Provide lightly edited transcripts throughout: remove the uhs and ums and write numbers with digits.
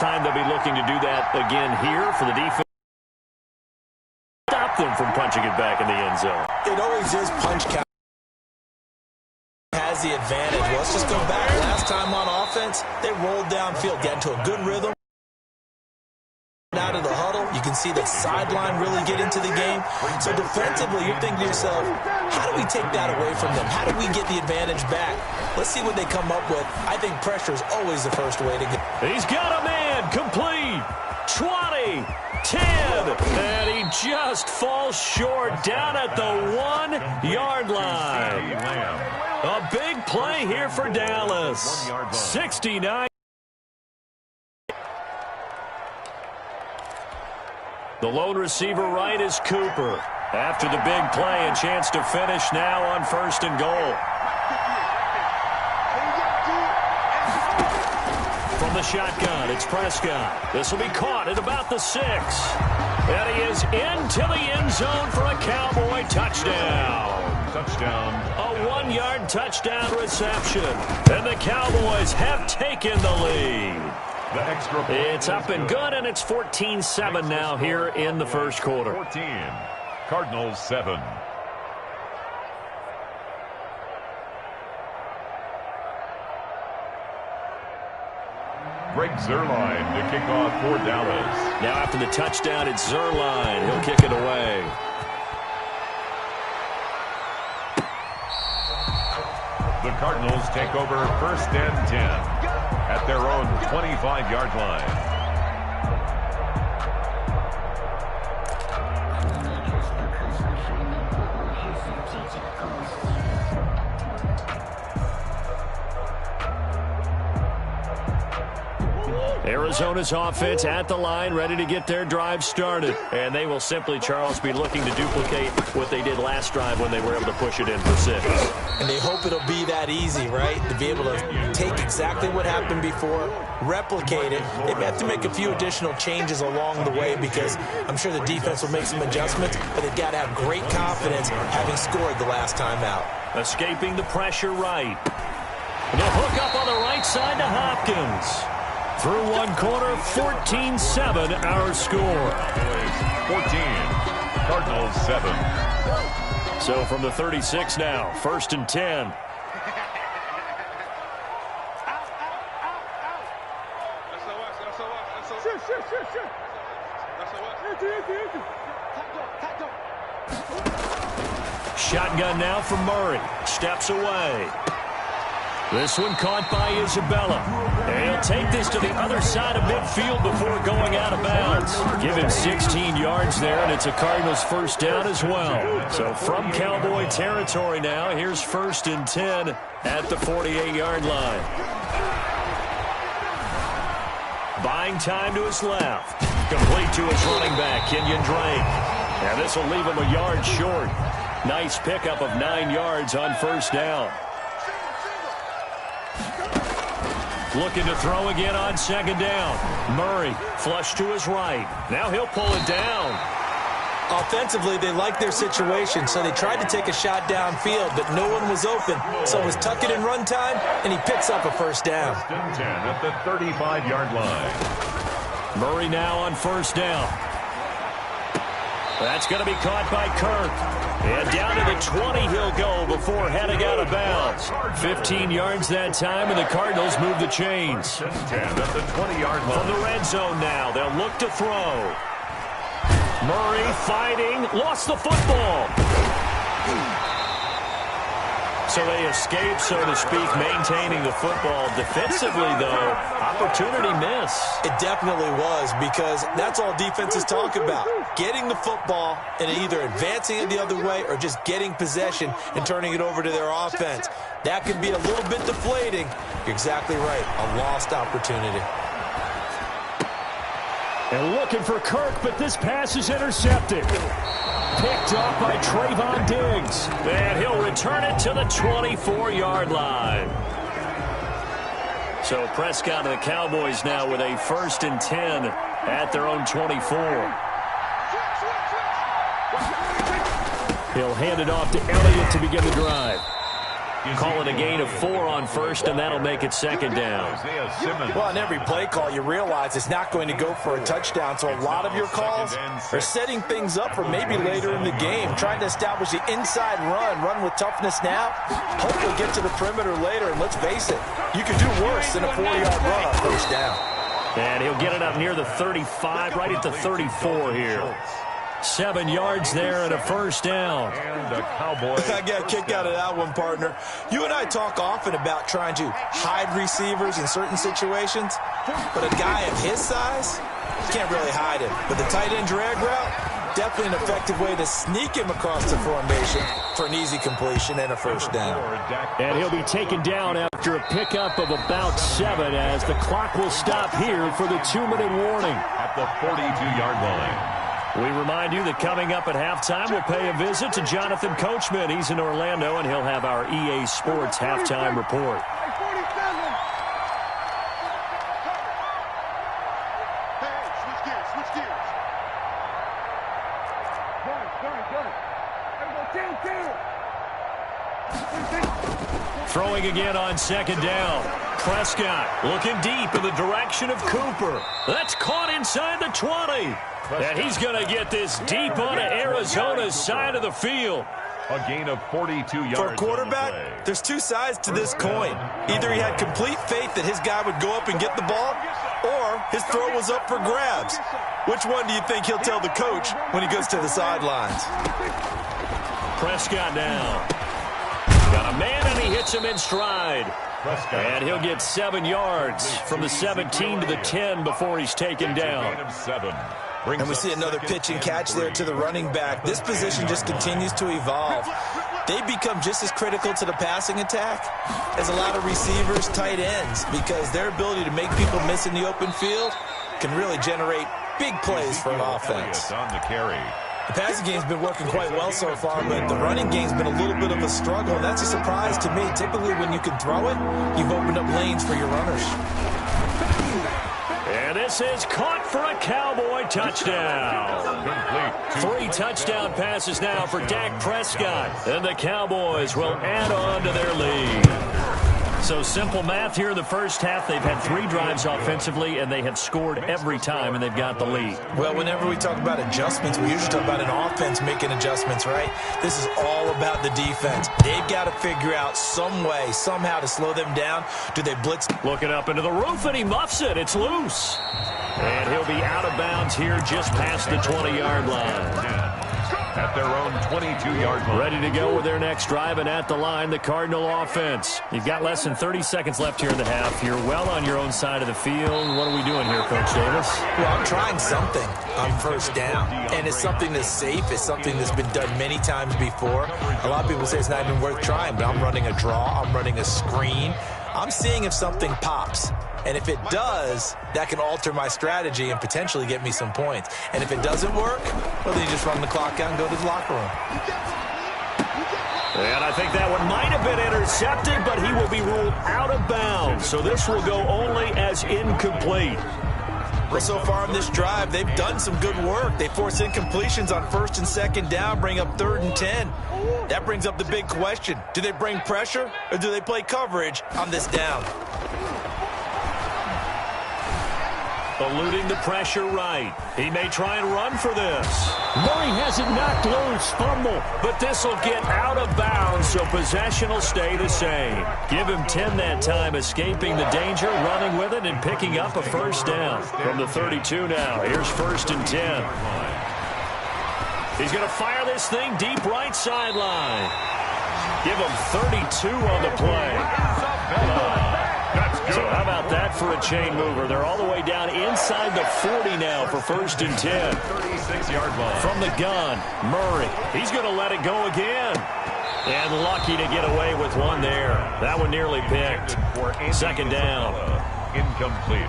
Time they'll be looking to do that again here for the defense. Stop them from punching it back in the end zone. It always is punch count. Has the advantage. Well, let's just go back. Last time on offense, they rolled downfield, got into a good rhythm. Out of the huddle, you can see the sideline really get into the game. So defensively, you're thinking to yourself, how do we take that away from them? How do we get the advantage back? Let's see what they come up with. I think pressure is always the first way to get. He's got a man complete. 20, 10, and he just falls short down at the 1-yard line. A big play here for Dallas. 69. The lone receiver right is Cooper. After the big play, a chance to finish now on 1st and goal. From the shotgun, it's Prescott. This will be caught at about the 6. And he is into the end zone for a Cowboy touchdown. Touchdown. A 1-yard touchdown reception. And the Cowboys have taken the lead. The extra point. It's up and good, and it's 14-7 now here in the first quarter. 14. Cardinals 7. Greg Zuerlein to kick off for Dallas. Now after the touchdown, it's Zuerlein. He'll kick it away. The Cardinals take over 1st and 10 at their own 25-yard line. Arizona's offense at the line, ready to get their drive started. And they will simply, Charles, be looking to duplicate what they did last drive when they were able to push it in for 6. And they hope it'll be that easy, right? To be able to take exactly what happened before, replicate it. They may have to make a few additional changes along the way because I'm sure the defense will make some adjustments, but they've got to have great confidence having scored the last time out. Escaping the pressure right. The hook up on the right side to Hopkins. Through one quarter, 14-7 our score. 14. Cardinals 7. So from the 36 now, 1st and 10. Shotgun now from Murray. Steps away. This one caught by Isabella. And he'll take this to the other side of midfield before going out of bounds. Give him 16 yards there, and it's a Cardinals first down as well. So from Cowboy territory now, here's 1st and 10 at the 48-yard line. Buying time to his left. Complete to his running back, Kenyon Drake. And this will leave him a yard short. Nice pickup of 9 yards on 1st down. Looking to throw again on 2nd down. Murray flush to his right. Now he'll pull it down. Offensively, they like their situation, so they tried to take a shot downfield, but no one was open. So it was tuck it in run time, and he picks up a 1st down. 1st and 10 at the 35-yard line. Murray now on 1st down. That's going to be caught by Kirk. And down to the 20 he'll go before heading out of bounds. 15 yards that time, and the Cardinals move the chains. 10 at the 20-yard line. From the red zone now, they'll look to throw. Murray fighting, lost the football. So they escape, so to speak, maintaining the football. Defensively, though, opportunity miss. It definitely was, because that's all defenses talk about. Getting the football and either advancing it the other way or just getting possession and turning it over to their offense. That can be a little bit deflating. You're exactly right. A lost opportunity. And looking for Kirk, but this pass is intercepted. Picked up by Trayvon Diggs. And he'll return it to the 24-yard line. So Prescott and the Cowboys now with a 1st and 10 at their own 24. He'll hand it off to Elliott to begin the drive. Calling a gain of 4 on first, and that'll make it second down. Well, on every play call, you realize it's not going to go for a touchdown, so a lot of your calls are setting things up for maybe later in the game, trying to establish the inside run with toughness now, hopefully get to the perimeter later, and let's face it, you could do worse than a 40-yard run on first down. And he'll get it up near the 35, right at the 34 here. 7 yards there and a first down. And a Cowboy. I got a kick out of that one, partner. You and I talk often about trying to hide receivers in certain situations, but a guy of his size, you can't really hide him. But the tight end drag route, definitely an effective way to sneak him across the formation for an easy completion and a first down. And he'll be taken down after a pickup of about 7 as the clock will stop here for the 2-minute warning. At the 42-yard line. We remind you that coming up at halftime, we'll pay a visit to Jonathan Coachman. He's in Orlando, and he'll have our EA Sports halftime report. Throwing again on second down. Prescott looking deep in the direction of Cooper. That's caught inside the 20. And he's going to get this deep onto Arizona's side of the field. A gain of 42 yards. For a quarterback, there's two sides to this coin. Either he had complete faith that his guy would go up and get the ball, or his throw was up for grabs. Which one do you think he'll tell the coach when he goes to the sidelines? Prescott now. Got a man, and he hits him in stride. And he'll get 7 yards from the 17 to the 10 before he's taken down. And we see another pitch and catch there to the running back. This position just continues to evolve. They become just as critical to the passing attack as a lot of receivers, tight ends, because their ability to make people miss in the open field can really generate big plays for an offense. On the carry. The passing game's been working quite well so far, but the running game's been a little bit of a struggle, and that's a surprise to me. Typically, when you can throw it, you've opened up lanes for your runners. And this is caught for a Cowboy touchdown. Complete. 3 touchdown passes now for Dak Prescott. And the Cowboys will add on to their lead. So simple math here in the first half. They've had 3 drives offensively, and they have scored every time, and they've got the lead. Well, whenever we talk about adjustments, we usually talk about an offense making adjustments, right? This is all about the defense. They've got to figure out some way, somehow to slow them down. Do they blitz? Looking up into the roof, and he muffs it. It's loose. And he'll be out of bounds here just past the 20-yard line. At their own 22-yard line. Ready to go with their next drive, and at the line, the Cardinal offense. You've got less than 30 seconds left here in the half. You're well on your own side of the field. What are we doing here, Coach Davis? Well, I'm trying something on first down, and it's something that's safe. It's something that's been done many times before. A lot of people say it's not even worth trying, but I'm running a draw. I'm running a screen. I'm seeing if something pops. And if it does, that can alter my strategy and potentially get me some points. And if it doesn't work, well, then you just run the clock out and go to the locker room. And I think that one might have been intercepted, but he will be ruled out of bounds. So this will go only as incomplete. Well, so far in this drive, they've done some good work. They force incompletions on first and second down, bring up 3rd and 10. That brings up the big question. Do they bring pressure, or do they play coverage on this down? Eluding the pressure right. He may try and run for this. Murray has it knocked loose. Fumble. But this will get out of bounds, so possession will stay the same. Give him 10 that time, escaping the danger, running with it, and picking up a first down. From the 32 now, here's 1st and 10. He's going to fire this thing deep right sideline. Give him 32 on the play. So how about that for a chain mover? They're all the way down inside the 40 now for 1st and 10. 36-yard line. From the gun, Murray. He's going to let it go again. And lucky to get away with one there. That one nearly picked. 2nd down. Incomplete.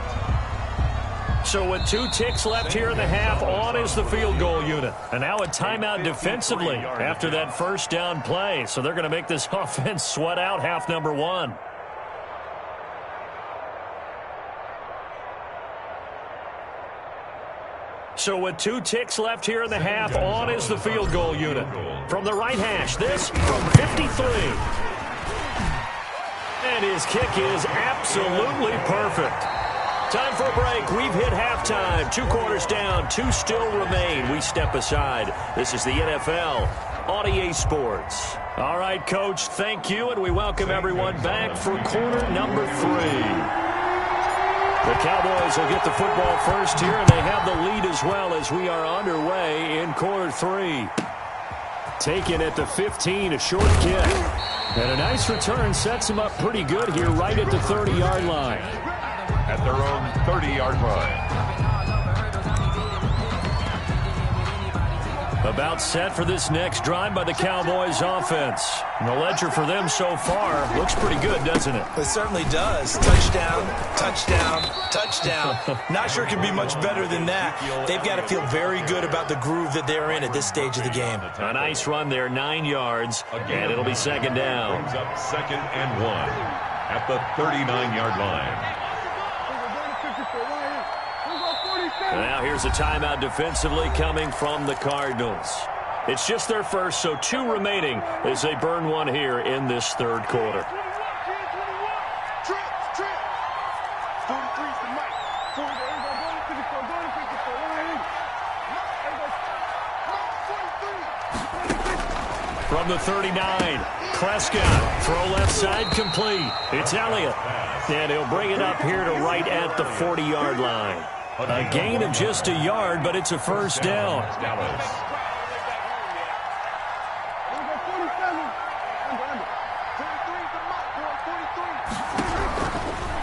So with 2 ticks left here in the half, on is the field goal unit. And now a timeout defensively after that first down play. So they're going to make this offense sweat out half number 1. So with 2 ticks left here in the half, on is the field goal unit. From the right hash, this from 53. And his kick is absolutely perfect. Time for a break. We've hit halftime. 2 quarters down. 2 still remain. We step aside. This is the NFL on EA Sports. All right, Coach, thank you, and we welcome everyone back for quarter number 3. The Cowboys will get the football first here, and they have the lead as well as we are underway in quarter 3. Taken at the 15, a short kick. And a nice return sets him up pretty good here right at the 30-yard line. At their own 30-yard line. About set for this next drive by the Cowboys offense. And the ledger for them so far looks pretty good, doesn't it? It certainly does. Touchdown, touchdown, touchdown. Not sure it can be much better than that. They've got to feel very good about the groove that they're in at this stage of the game. A nice run there, 9 yards, and it'll be second down. Brings up 2nd and 1 at the 39-yard line. Now here's a timeout defensively coming from the Cardinals. It's just their first, so 2 remaining as they burn one here in this third quarter. From the 39, Prescott, throw left side complete. It's Elliott, and he'll bring it up here to right at the 40-yard line. A gain of just a yard, but it's a first down.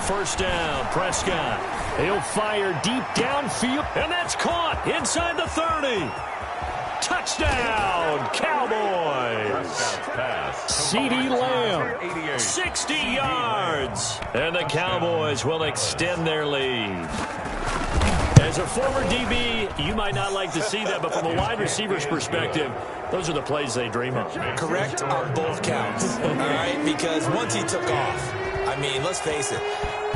First down, Prescott. He'll fire deep downfield, and that's caught inside the 30. Touchdown, Cowboys. CeeDee Lamb, 60 yards. And the Cowboys will extend their lead. As a former DB, you might not like to see that, but from a wide receiver's perspective, those are the plays they dream of. Correct on both counts, all right? Because once he took off, I mean, let's face it,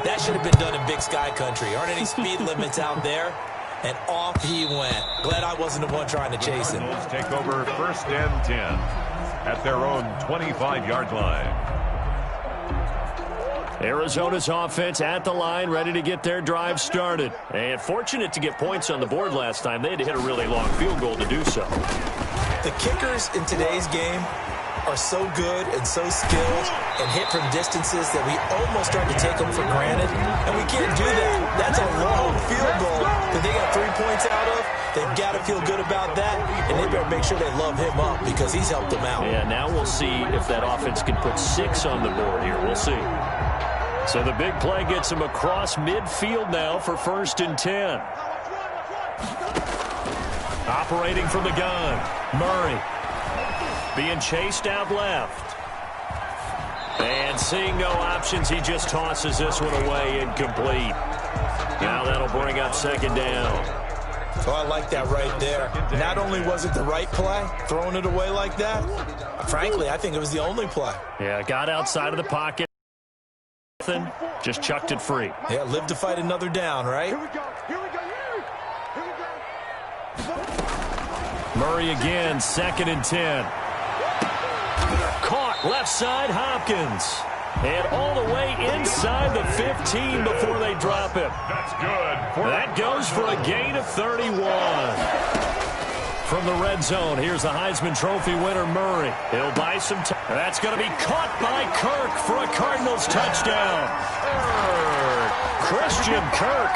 that should have been done in Big Sky Country. Aren't any speed limits out there? And off he went. Glad I wasn't the one trying to chase him. Take over 1st and 10 at their own 25-yard line. Arizona's offense at the line, ready to get their drive started. And fortunate to get points on the board last time. They had to hit a really long field goal to do so. The kickers in today's game are so good and so skilled and hit from distances that we almost start to take them for granted. And we can't do that. That's a long field goal that they got 3 points out of. They've got to feel good about that, and they better make sure they love him up because he's helped them out. Yeah, now we'll see if that offense can put 6 on the board here. We'll see. So the big play gets him across midfield now for 1st and 10. Operating from the gun, Murray. Being chased out left. And seeing no options, he just tosses this one away incomplete. Now that'll bring up 2nd down. Oh, I like that right there. Not only was it the right play, throwing it away like that, frankly, I think it was the only play. Yeah, got outside of the pocket. Just chucked it free. Yeah, live to fight another down, right? Here we go. Murray again, 2nd and 10. Caught left side, Hopkins. And all the way inside the 15 before they drop him. That's good. That goes for a gain of 31. From the red zone, here's the Heisman Trophy winner, Murray. He'll buy some time. That's going to be caught by Kirk for a Cardinals touchdown. Christian Kirk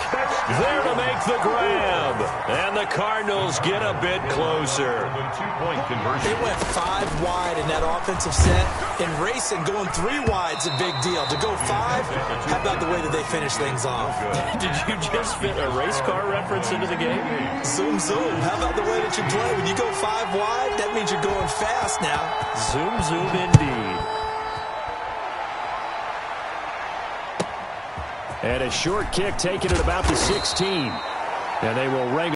there to make the grab. And the Cardinals get a bit closer. Two-point conversion. They went 5 wide in that offensive set. In racing, going 3 wide's a big deal. To go 5, how about the way that they finish things off? Did you just fit a race car reference into the game? Zoom, zoom. How about the way that you play? When you go 5 wide, that means you're going fast now. Zoom, zoom indeed. And a short kick taken at about the 16. And they will ring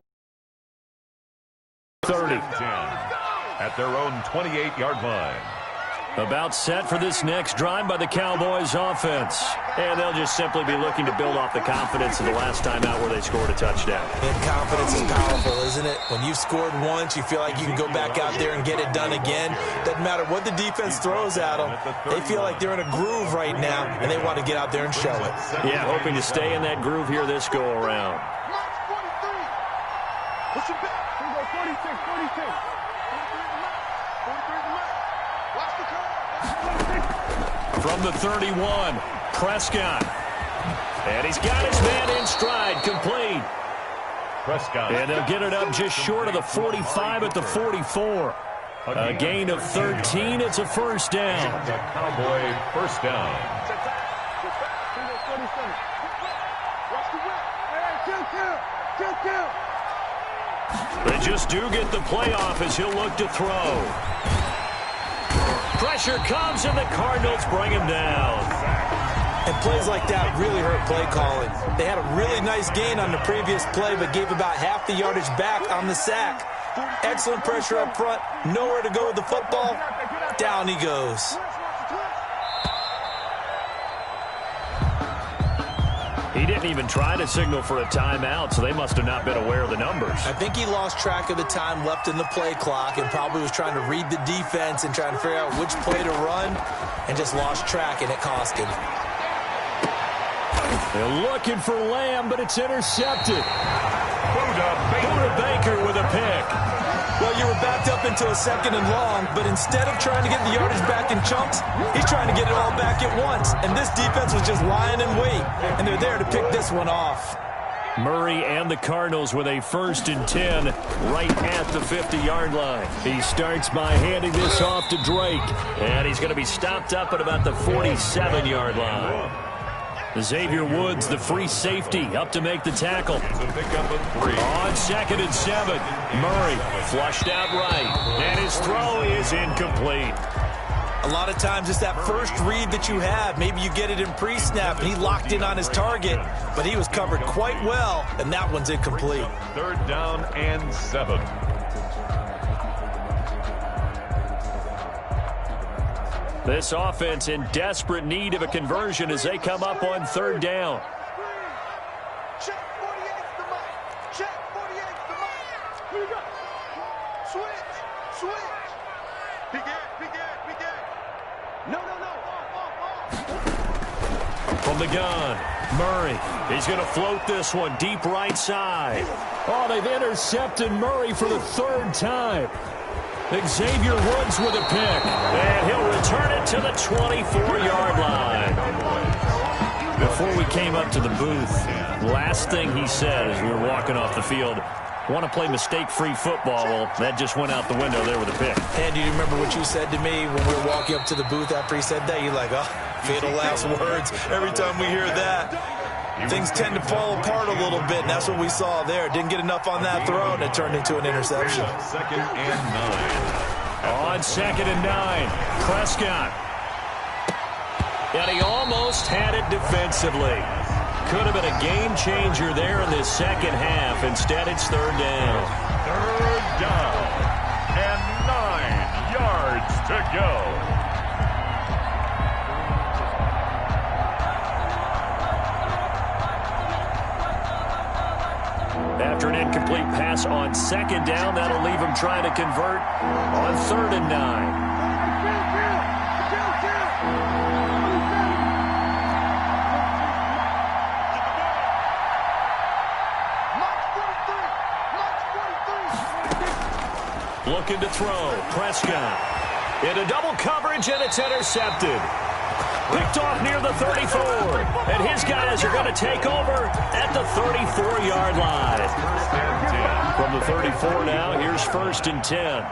30. At their own 28-yard line. About set for this next drive by the Cowboys offense. And they'll just simply be looking to build off the confidence of the last time out where they scored a touchdown. And confidence is powerful, isn't it? When you've scored once, you feel like you can go back out there and get it done again. Doesn't matter what the defense throws at them. They feel like they're in a groove right now, and they want to get out there and show it. Yeah, hoping to stay in that groove here this go-around. From the 31, Prescott. And he's got his man in stride, complete. Prescott. And they'll get it up just short of the 45 at the 44. A gain of 13. It's a first down. The Cowboy first down. They just do get the playoff as he'll look to throw. Pressure comes, and the Cardinals bring him down. And plays like that really hurt play calling. They had a really nice gain on the previous play, but gave about half the yardage back on the sack. Excellent pressure up front. Nowhere to go with the football. Down he goes. He didn't even try to signal for a timeout, so they must have not been aware of the numbers. I think he lost track of the time left in the play clock and probably was trying to read the defense and trying to figure out which play to run and just lost track, and it cost him. They're looking for Lamb, but it's intercepted. Buda Baker with a pick. Well, you were backed up into a second and long, but instead of trying to get the yardage back in chunks, he's trying to get it all back at once. And this defense was just lying in wait, and they're there to pick this one off. Murray and the Cardinals with a 1st and 10 right at the 50-yard line. He starts by handing this off to Drake, and he's going to be stopped up at about the 47-yard line. Xavier Woods, the free safety, up to make the tackle. It's a pickup of 3. On 2nd and 7, Murray flushed out right, and his throw is incomplete. A lot of times it's that first read that you have. Maybe you get it in pre-snap, and he locked in on his target, but he was covered quite well, and that one's incomplete. 3rd down and 7. This offense in desperate need of a conversion as they come up on 3rd down. Check 48's the mic. Check 48's the mic. Here we go. Switch. Begin. No. Off. From the gun, Murray. He's going to float this one deep right side. Oh, they've intercepted Murray for the 3rd time. Xavier Woods with a pick, and he'll return it to the 24-yard line. Before we came up to the booth, last thing he said as we were walking off the field, want to play mistake-free football. Well, that just went out the window there with a pick. And do you remember what you said to me when we were walking up to the booth after he said that? You're like, oh, fatal last words. Every time we hear that, things tend to fall apart a little bit, and that's what we saw there. Didn't get enough on that throw, and it turned into an interception. 2nd and 9. On 2nd and 9, Prescott. And he almost had it defensively. Could have been a game changer there in this second half. Instead, it's 3rd down. 3rd down and 9 yards to go. After an incomplete pass on 2nd down, that'll leave him trying to convert on 3rd and 9. Looking to throw. Prescott. Into double coverage, and it's intercepted. Picked off near the 34. And his guys are going to take over at the 34-yard line. From the 34 now, here's 1st and 10.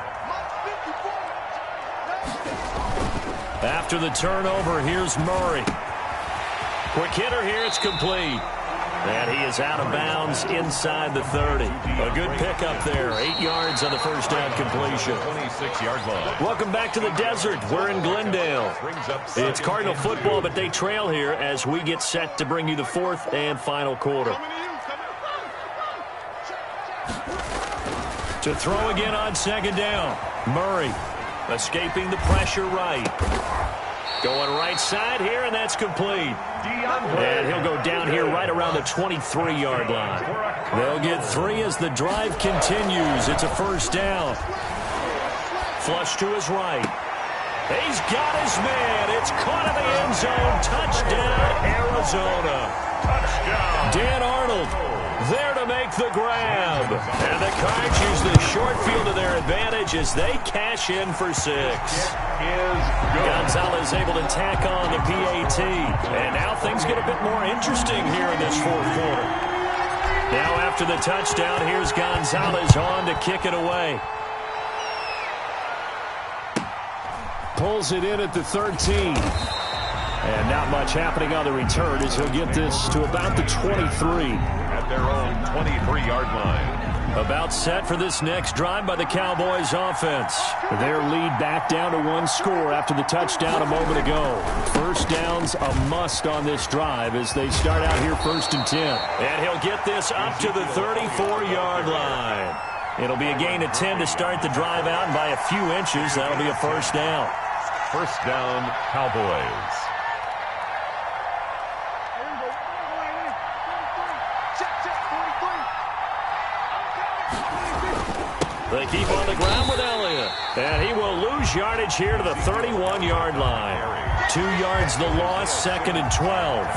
After the turnover, here's Murray. Quick hitter here, it's complete. And he is out of bounds inside the 30. A good pickup there. 8 yards on the first down completion. 26-yard line. Welcome back to the desert. We're in Glendale. It's Cardinal football, but they trail here as we get set to bring you the 4th and final quarter. To throw again on 2nd down. Murray Escaping the pressure right. Going right side here, and that's complete. And he'll go down here right around the 23-yard line. They'll get 3 as the drive continues. It's a first down. Flush to his right. He's got his man. It's caught in the end zone. Touchdown, Arizona. Touchdown. Dan Arnold there to make the grab. And the Cards use the short field to their advantage as they cash in for 6. Gonzalez able to tack on the PAT. And now things get a bit more interesting here in this fourth quarter. Now after the touchdown, here's Gonzalez on to kick it away. Pulls it in at the 13. And not much happening on the return as he'll get this to about the 23. At their own 23-yard line. About set for this next drive by the Cowboys offense. Their lead back down to 1 score after the touchdown a moment ago. First down's a must on this drive as they start out here 1st and 10. And he'll get this up to the 34-yard line. It'll be a gain of 10 to start the drive out, and by a few inches, that'll be a first down. First down, Cowboys. They keep on the ground with Elliott. And he will lose yardage here to the 31-yard line. 2 yards the loss, 2nd and 12.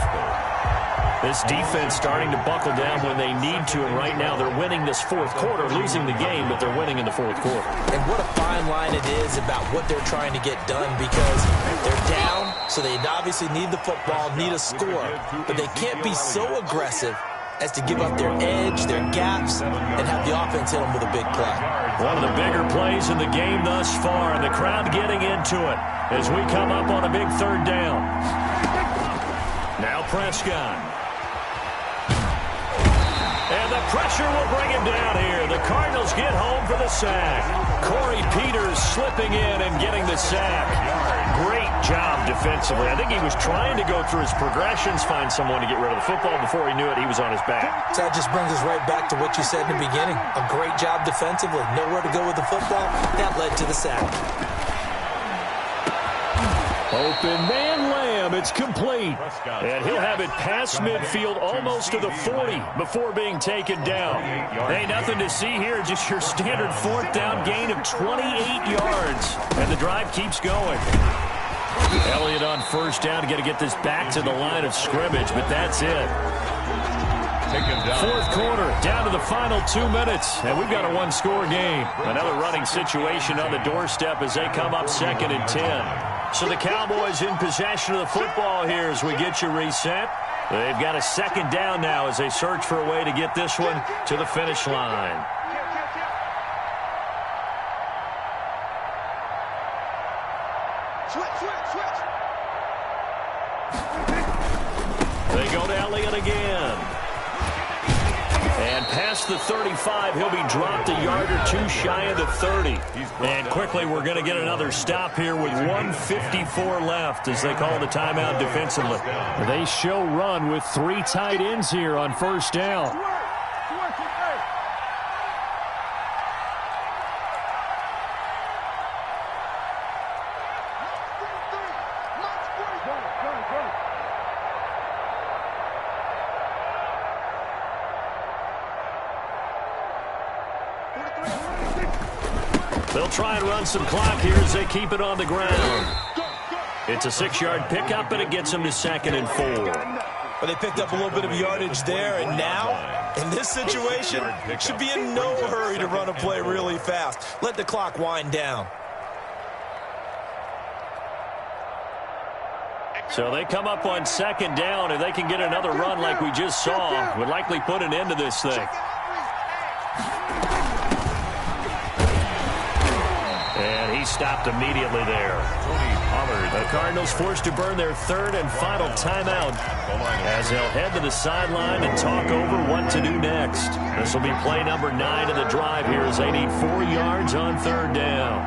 This defense starting to buckle down when they need to, and right now they're winning this fourth quarter, losing the game, but they're winning in the fourth quarter. And what a fine line it is about what they're trying to get done, because they're down, so they obviously need the football, need a score, but they can't be so aggressive as to give up their edge, their gaps, and have the offense hit them with a big play. One of the bigger plays in the game thus far, and the crowd getting into it as we come up on a big 3rd down. Now Prescott. And the pressure will bring him down here. The Cardinals get home for the sack. Corey Peters slipping in and getting the sack. Great job defensively. I think he was trying to go through his progressions, find someone to get rid of the football. Before he knew it, he was on his back. So that just brings us right back to what you said in the beginning. A great job defensively. Nowhere to go with the football. That led to the sack. Open man Lamb. It's complete. And he'll have it past midfield almost to the 40 before being taken down. Hey, nothing to see here. Just your standard 4th down gain of 28 yards. And the drive keeps going. Elliott on 1st down. Got to get this back to the line of scrimmage, but that's it. Fourth quarter, down to the final 2 minutes, and we've got a 1-score game. Another running situation on the doorstep as they come up 2nd and 10. So the Cowboys in possession of the football here as we get you reset. They've got a 2nd down now as they search for a way to get this one to the finish line. Switch. They go to Elliott again. And past the 35, he'll be dropped a yard or 2 shy of the 30. And quickly, we're going to get another stop here with 1:54 left as they call the timeout defensively. They show run with 3 tight ends here on 1st down. They'll try and run some clock here as they keep it on the ground. It's a 6-yard pickup, and it gets them to 2nd and 4. But they picked up a little bit of yardage there, and now, in this situation, should be in no hurry to run a play really fast. Let the clock wind down. So they come up on 2nd down, and they can get another run like we just saw. Would likely put an end to this thing. And he stopped immediately there. The Cardinals forced to burn their 3rd and final timeout as they'll head to the sideline and talk over what to do next. This will be play number 9 of the drive here as they need 4 yards on 3rd down.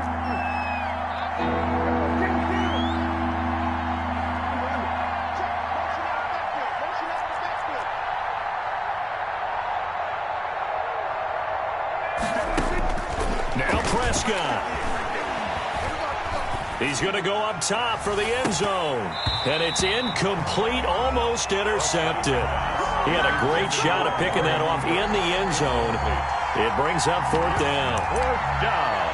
Now Prescott. He's going to go up top for the end zone. And it's incomplete, almost intercepted. He had a great shot at picking that off in the end zone. It brings up fourth down. Fourth down.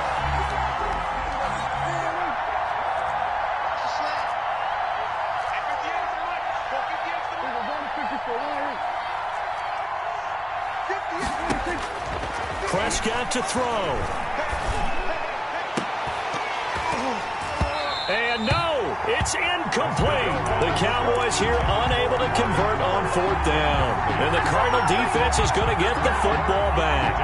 Prescott to throw. And no, it's incomplete. The Cowboys here unable to convert on fourth down. And the Cardinal defense is going to get the football back.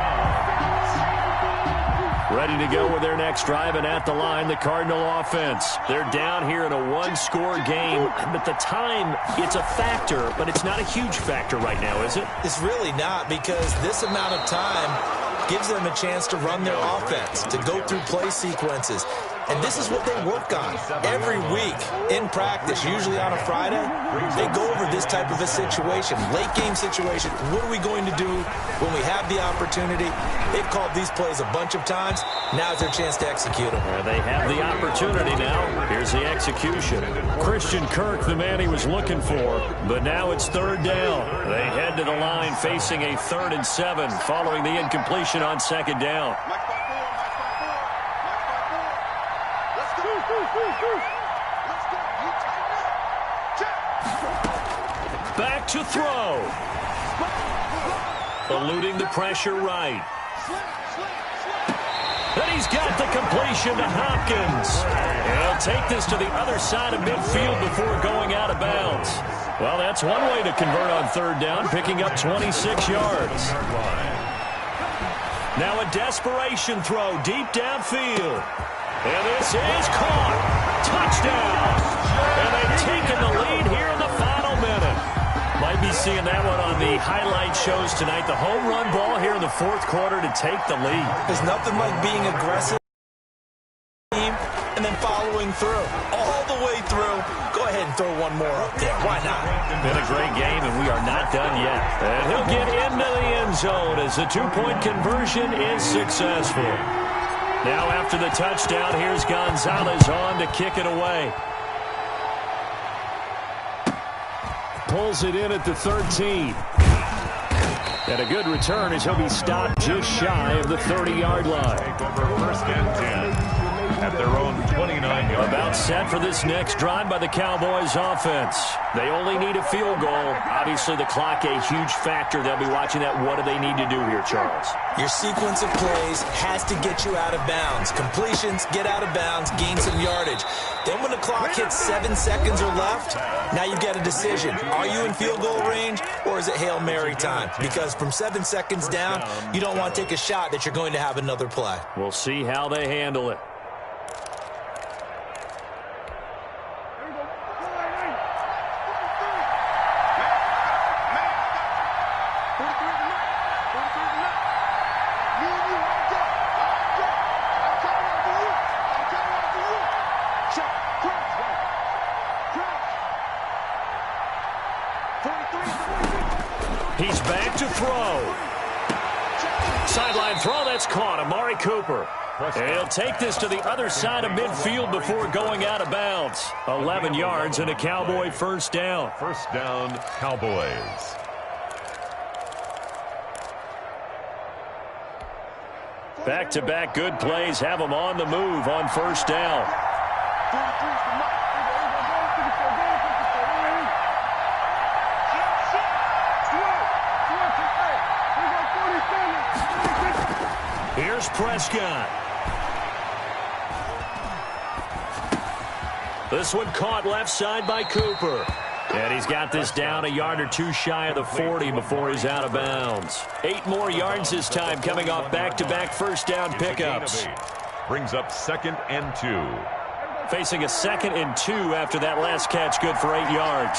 Ready to go with their next drive, and at the line, the Cardinal offense. They're down here in a one-score game. But the time, it's a factor, but it's not a huge factor right now, is it? It's really not, because this amount of time gives them a chance to run their offense, to go through play sequences. And this is what they work on every week in practice, usually on a Friday. They go over this type of a situation, late game situation. What are we going to do when we have the opportunity? They've called these plays a bunch of times. Now's their chance to execute them. They have the opportunity now. Here's the execution. Christian Kirk, the man he was looking for, but now it's third down. They head to the line facing a 3rd and 7 following the incompletion on second down. Back to throw. Eluding the pressure right. And he's got the completion to Hopkins. And he'll take this to the other side of midfield before going out of bounds. Well, that's one way to convert on third down, picking up 26 yards. Now a desperation throw deep downfield. And this is caught. Touchdown. And they've taken the lead here in the final minute. Might be seeing that one on the highlight shows tonight. The home run ball here in the fourth quarter to take the lead. There's nothing like being aggressive and then following through. All the way through. Go ahead and throw one more up there. Why not? Been a great game, and we are not done yet. And he'll get into the end zone as the two-point conversion is successful. Now after the touchdown, here's Gonzalez on to kick it away. Pulls it in at the 13. And a good return as he'll be stopped just shy of the 30-yard line. First and 10 at their own 29-yard. About set for this next drive by the Cowboys offense. They only need a field goal. Obviously, the clock a huge factor. They'll be watching that. What do they need to do here, Charles? Your sequence of plays has to get you out of bounds. Completions, get out of bounds, gain some yardage. Then when the clock hits 7 seconds or left, now you've got a decision. Are you in field goal range, or is it Hail Mary time? Because from 7 seconds down, you don't want to take a shot that you're going to have another play. We'll see how they handle it. He's back to throw. Sideline throw, that's caught. Amari Cooper. And he'll take this to the other side of midfield before going out of bounds. 11 yards and a Cowboy first down. First down, Cowboys. Back-to-back good plays have them on the move on first down. Here's Prescott. This one caught left side by Cooper. And he's got this down a yard or two shy of the 40 before he's out of bounds. 8 more yards this time coming off back-to-back first down pickups. Brings up 2nd and 2. Facing a 2nd and 2 after that last catch, good for 8 yards.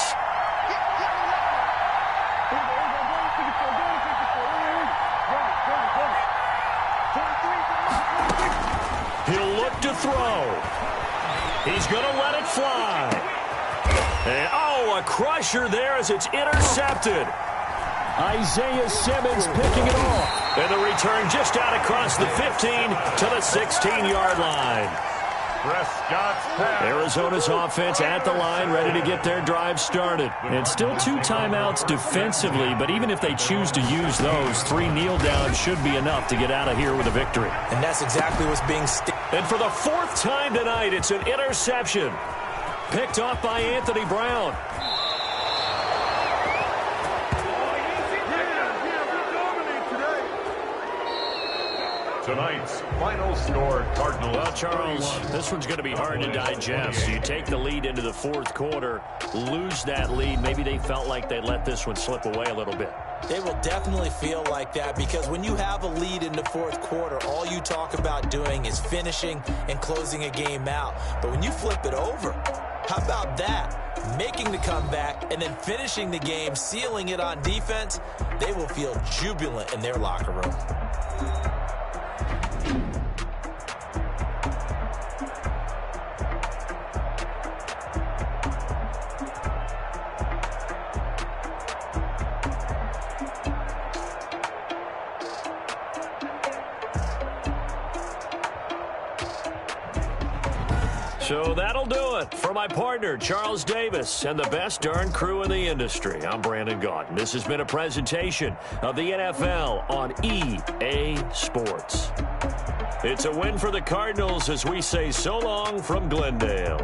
He'll look to throw. He's going to let it fly. And, a crusher there as it's intercepted. Isaiah Simmons picking it off. And the return just out across the 15 to the 16-yard line. Prescott's pass. Arizona's offense at the line, ready to get their drive started. And still 2 timeouts defensively, but even if they choose to use those, 3 kneel downs should be enough to get out of here with a victory. And that's exactly what's being And for the 4th time tonight, it's an interception. Picked off by Anthony Brown. Tonight's final score, Cardinals. Well, Charles, this one's going to be hard to digest. You take the lead into the 4th quarter, lose that lead. Maybe they felt like they let this one slip away a little bit. They will definitely feel like that because when you have a lead in the 4th quarter, all you talk about doing is finishing and closing a game out. But when you flip it over, how about that? Making the comeback and then finishing the game, sealing it on defense, they will feel jubilant in their locker room. So that'll do it for my partner, Charles Davis, and the best darn crew in the industry. I'm Brandon Gaudin. This has been a presentation of the NFL on EA Sports. It's a win for the Cardinals as we say so long from Glendale.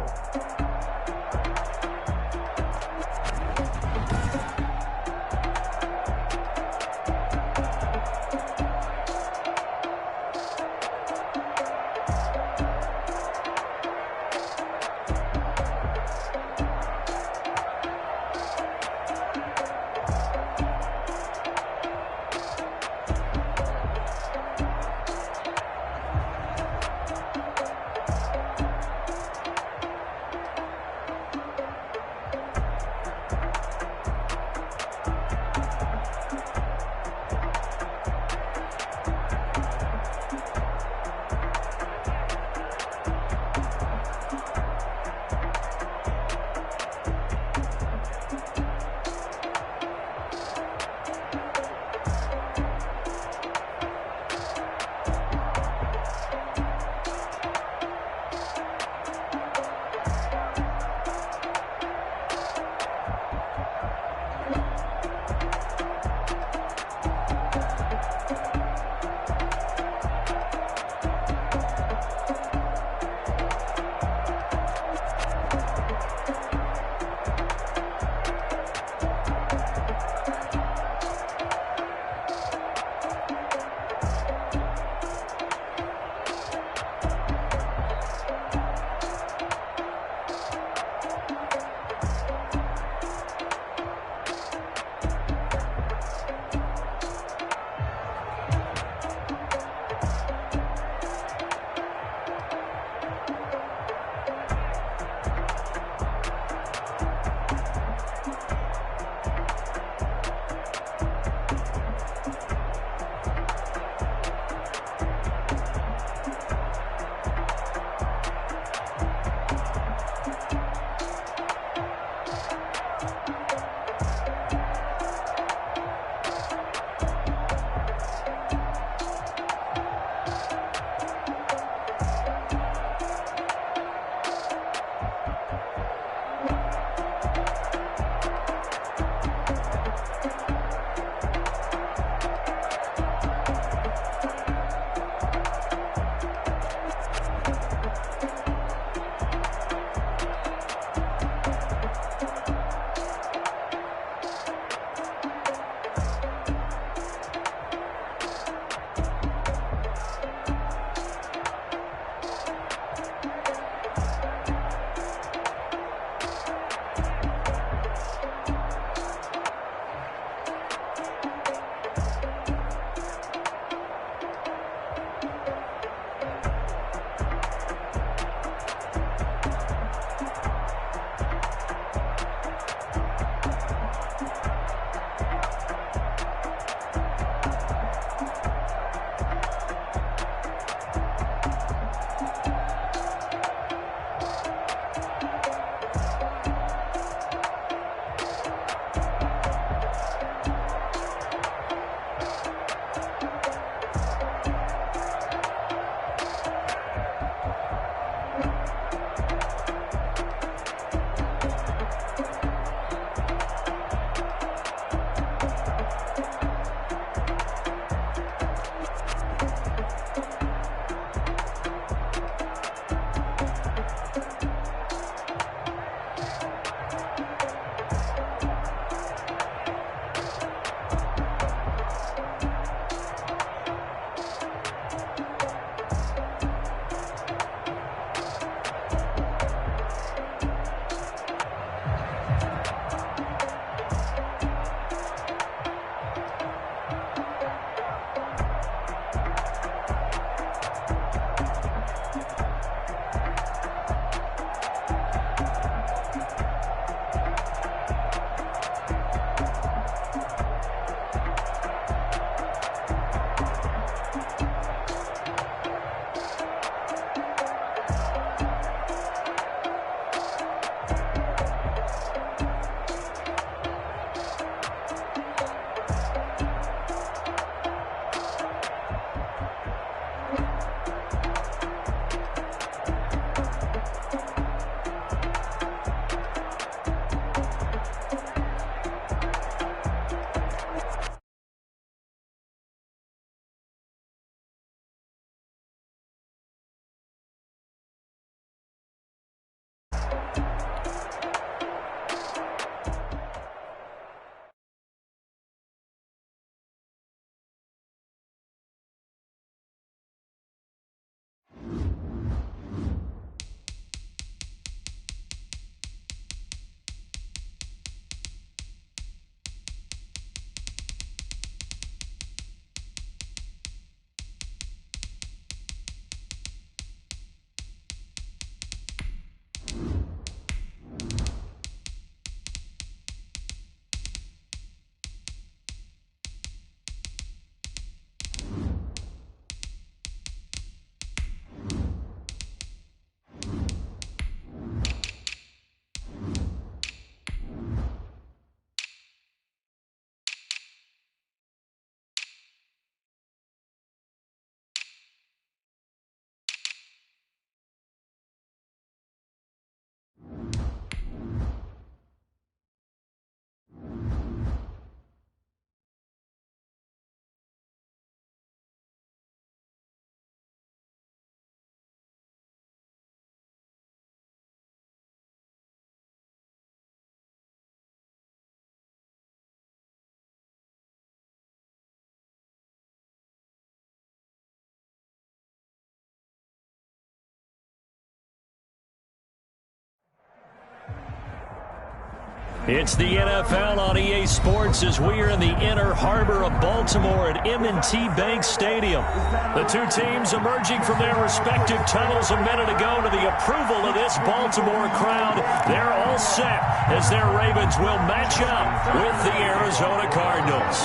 It's the NFL on EA Sports as we are in the inner harbor of Baltimore at M&T Bank Stadium. The two teams emerging from their respective tunnels a minute ago to the approval of this Baltimore crowd. They're all set as their Ravens will match up with the Arizona Cardinals.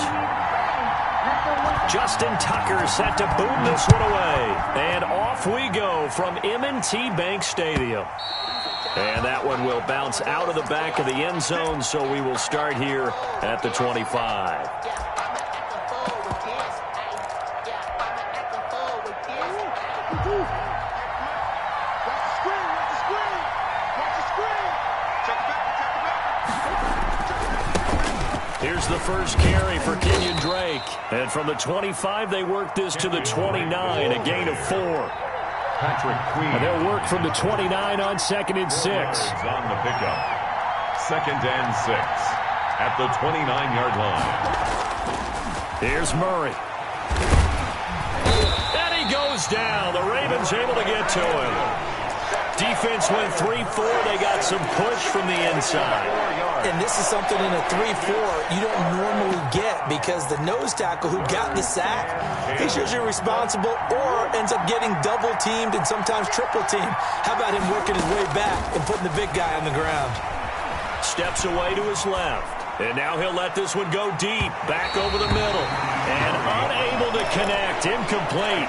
Justin Tucker set to boom this one away. And off we go from M&T Bank Stadium. And that one will bounce out of the back of the end zone, so we will start here at the 25. Here's the first carry for Kenyon Drake. And from the 25, they work this to the 29, a gain of 4. Patrick Queen. And they'll work from the 29 on 2nd and 6. On the pickup. 2nd and 6 at the 29-yard line. Here's Murray. And he goes down. The Ravens able to get to him. Defense went 3-4. They got some push from the inside. And this is something in a 3-4 you don't normally get because the nose tackle who got the sack, he's usually responsible or ends up getting double-teamed and sometimes triple-teamed. How about him working his way back and putting the big guy on the ground? Steps away to his left. And now he'll let this one go deep, back over the middle. And unable to connect, incomplete.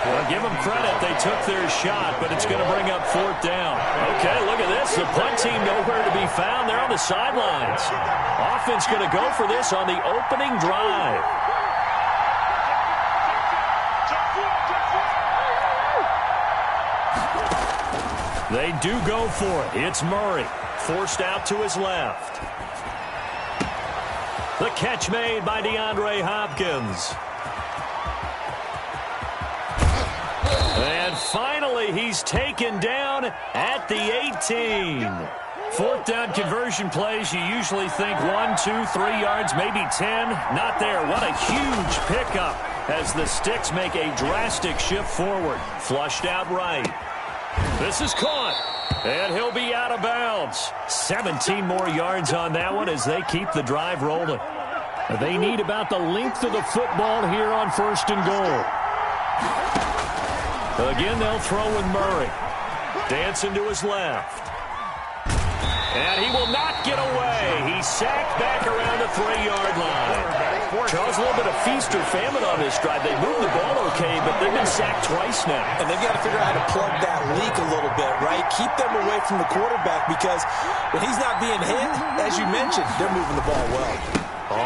Well, give them credit, they took their shot, but it's going to bring up 4th down. Okay, look at this. The punt team nowhere to be found. They're on the sidelines. Offense going to go for this on the opening drive. They do go for it. It's Murray, forced out to his left. The catch made by DeAndre Hopkins. And finally, he's taken down at the 18. 4th down conversion plays, you usually think 1, 2, 3 yards, maybe 10. Not there. What a huge pickup as the Sticks make a drastic shift forward. Flushed out right. This is caught. And he'll be out of bounds. 17 more yards on that one as they keep the drive rolling. They need about the length of the football here on 1st and goal. Again, they'll throw with Murray. Dancing to his left. And he will not get away. He's sacked back around the 3-yard line. Charles, a little bit of feast or famine on this drive. They moved the ball okay, but they've been sacked twice now. And they've got to figure out how to plug that leak a little bit, right? Keep them away from the quarterback because when he's not being hit, as you mentioned, they're moving the ball well.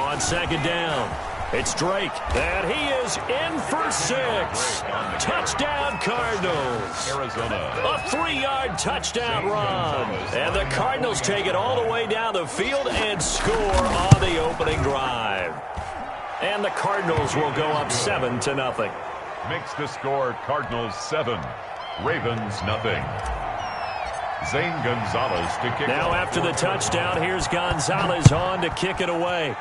On 2nd down, it's Drake, and he is in for 6. Touchdown, Cardinals. Arizona. A 3-yard touchdown run. And the Cardinals take it all the way down the field and score on the opening drive. And the Cardinals will go up 7-0. Makes the score Cardinals 7, Ravens nothing. Zane Gonzalez to kick. Now after the touchdown, here's Gonzalez on to kick it away.